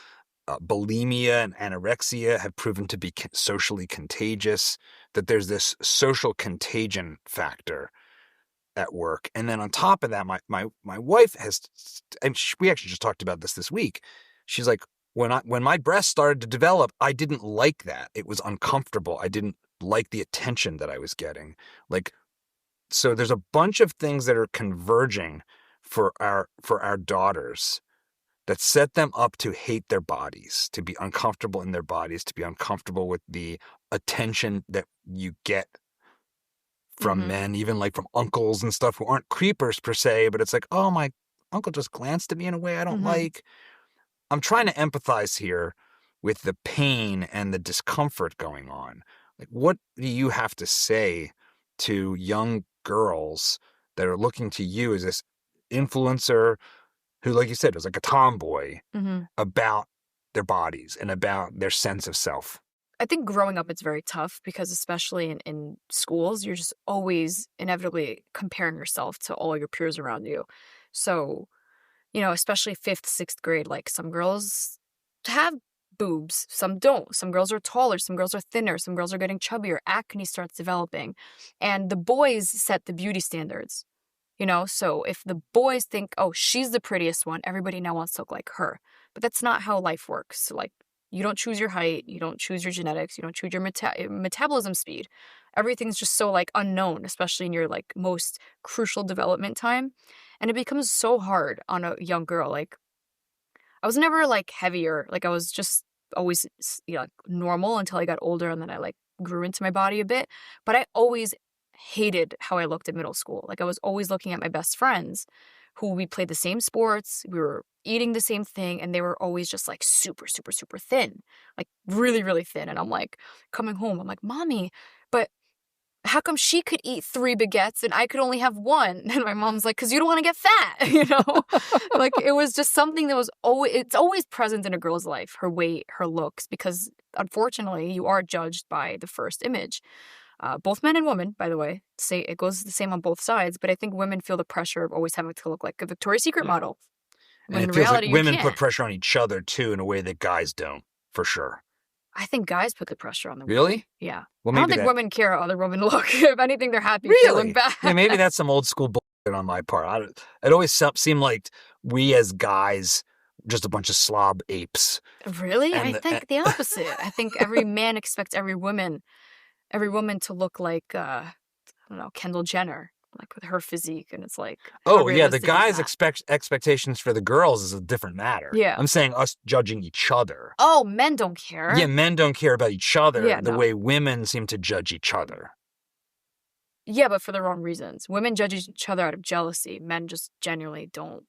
bulimia and anorexia have proven to be socially contagious, that there's this social contagion factor at work. And then on top of that, my wife has, and we actually just talked about this week. She's like, when my breasts started to develop, I didn't like that. It was uncomfortable. I didn't like the attention that I was getting. Like, so there's a bunch of things that are converging for our daughters that set them up to hate their bodies, to be uncomfortable in their bodies, to be uncomfortable with the attention that you get from men, even like from uncles and stuff who aren't creepers per se, but it's like, oh, my uncle just glanced at me in a way I don't like. I'm trying to empathize here with the pain and the discomfort going on. Like, what do you have to say to young girls that are looking to you as this influencer who, like you said, was like a tomboy about their bodies and about their sense of self? I think growing up, it's very tough because especially in schools, you're just always inevitably comparing yourself to all your peers around you. So, especially 5th, 6th grade, like some girls have boobs, some don't. Some girls are taller, some girls are thinner, some girls are getting chubbier, acne starts developing. And the boys set the beauty standards, So if the boys think, oh, she's the prettiest one, everybody now wants to look like her. But that's not how life works. So, like, you don't choose your height, you don't choose your genetics, you don't choose your metabolism speed. Everything's just so like unknown, especially in your like most crucial development time. And it becomes so hard on a young girl. Like, I was never like heavier. Like, I was just always like normal until I got older, and then I like grew into my body a bit. But I always hated how I looked at middle school. Like, I was always looking at my best friends who we played the same sports, we were eating the same thing, and they were always just like super, super, super thin, like really, really thin. And I'm like coming home, I'm like, Mommy, but how come she could eat 3 baguettes and I could only have 1? And my mom's like, because you don't want to get fat, Like, it was just something that was it's always present in a girl's life, her weight, her looks, because unfortunately you are judged by the first image. Both men and women, by the way, say it goes the same on both sides, but I think women feel the pressure of always having to look like a Victoria's Secret model. And it feels like women put pressure on each other, too, in a way that guys don't, for sure. I think guys put the pressure on the women. Really? Yeah. Well, I don't think women care how other women look. If anything, they're happy if they look bad. Yeah, maybe that's some old school bullshit on my part. It always seemed like we as guys, just a bunch of slob apes. Really? I think the opposite. I think every man expects every woman to look like, I don't know, Kendall Jenner, like with her physique. And it's like, oh, yeah, the guys' expectations for the girls is a different matter. Yeah. I'm saying us judging each other. Oh, men don't care. Yeah, men don't care about each other the way women seem to judge each other. Yeah, but for the wrong reasons. Women judge each other out of jealousy. Men just genuinely don't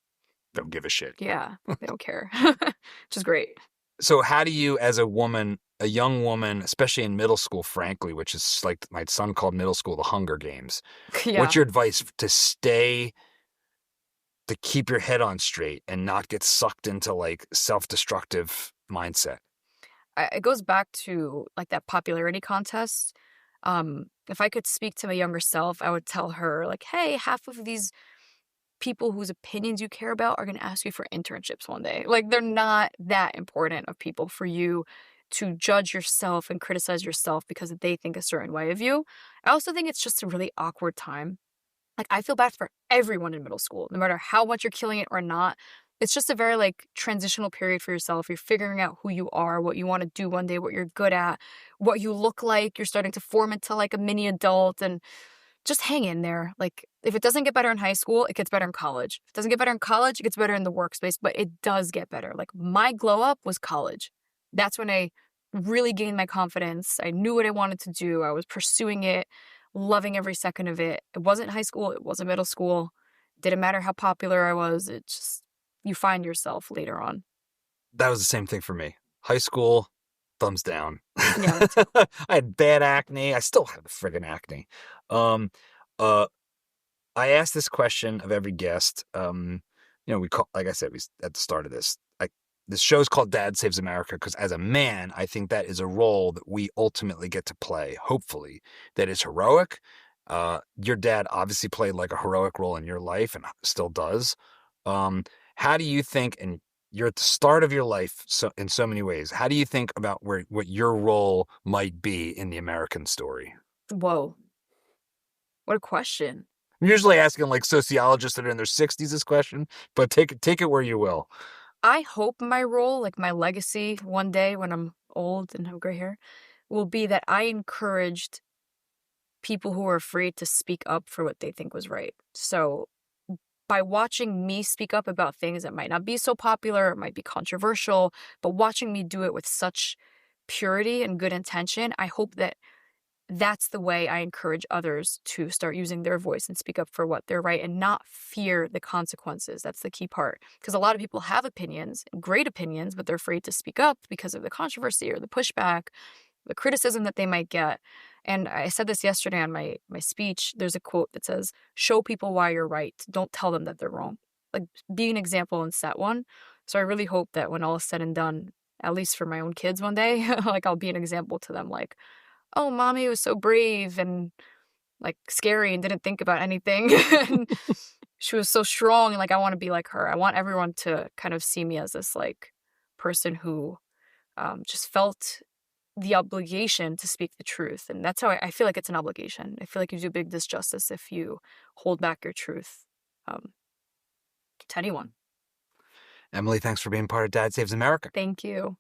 give a shit. Yeah, they don't care, which is great. So how do you, as a woman, a young woman, especially in middle school, frankly, which is like my son called middle school the Hunger Games. Yeah. What's your advice to keep your head on straight and not get sucked into like self-destructive mindset? It goes back to like that popularity contest. If I could speak to my younger self, I would tell her like, hey, half of these people whose opinions you care about are going to ask you for internships one day. Like, they're not that important of people for you to judge yourself and criticize yourself because they think a certain way of you. I also think it's just a really awkward time. Like, I feel bad for everyone in middle school, no matter how much you're killing it or not. It's just a very, like, transitional period for yourself. You're figuring out who you are, what you want to do one day, what you're good at, what you look like. You're starting to form into, like, a mini adult, and just hang in there. Like, if it doesn't get better in high school, it gets better in college. If it doesn't get better in college, it gets better in the workspace, but it does get better. Like, my glow up was college. That's when I really gained my confidence. I knew what I wanted to do. I was pursuing it, loving every second of it. It wasn't high school. It wasn't middle school. Didn't matter how popular I was. It just, you find yourself later on. That was the same thing for me. High school, thumbs down. Yeah, me too. I had bad acne. I still have the friggin' acne. Um, uh, I asked this question of every guest. We call, like I said, at the start of this. This show's called Dad Saves America because as a man, I think that is a role that we ultimately get to play. Hopefully, that is heroic. Your dad obviously played like a heroic role in your life and still does. How do you think? And you're at the start of your life, so in so many ways. How do you think about what your role might be in the American story? Whoa. What a question. I'm usually asking like sociologists that are in their 60s this question, but take it where you will. I hope my role, like my legacy one day when I'm old and have gray hair, will be that I encouraged people who are afraid to speak up for what they think was right. So by watching me speak up about things that might not be so popular, it might be controversial, but watching me do it with such purity and good intention, I hope that that's the way I encourage others to start using their voice and speak up for what they're right and not fear the consequences. That's the key part. Because a lot of people have opinions, great opinions, but they're afraid to speak up because of the controversy or the pushback, the criticism that they might get. And I said this yesterday on my speech. There's a quote that says, show people why you're right. Don't tell them that they're wrong. Like, be an example and set one. So I really hope that when all is said and done, at least for my own kids one day, like I'll be an example to them. Like, oh, mommy was so brave and like scary and didn't think about anything. And she was so strong. And like, I want to be like her. I want everyone to kind of see me as this like person who just felt the obligation to speak the truth. And that's how I feel like it's an obligation. I feel like you do big disjustice if you hold back your truth to anyone. Emily, thanks for being part of Dad Saves America. Thank you.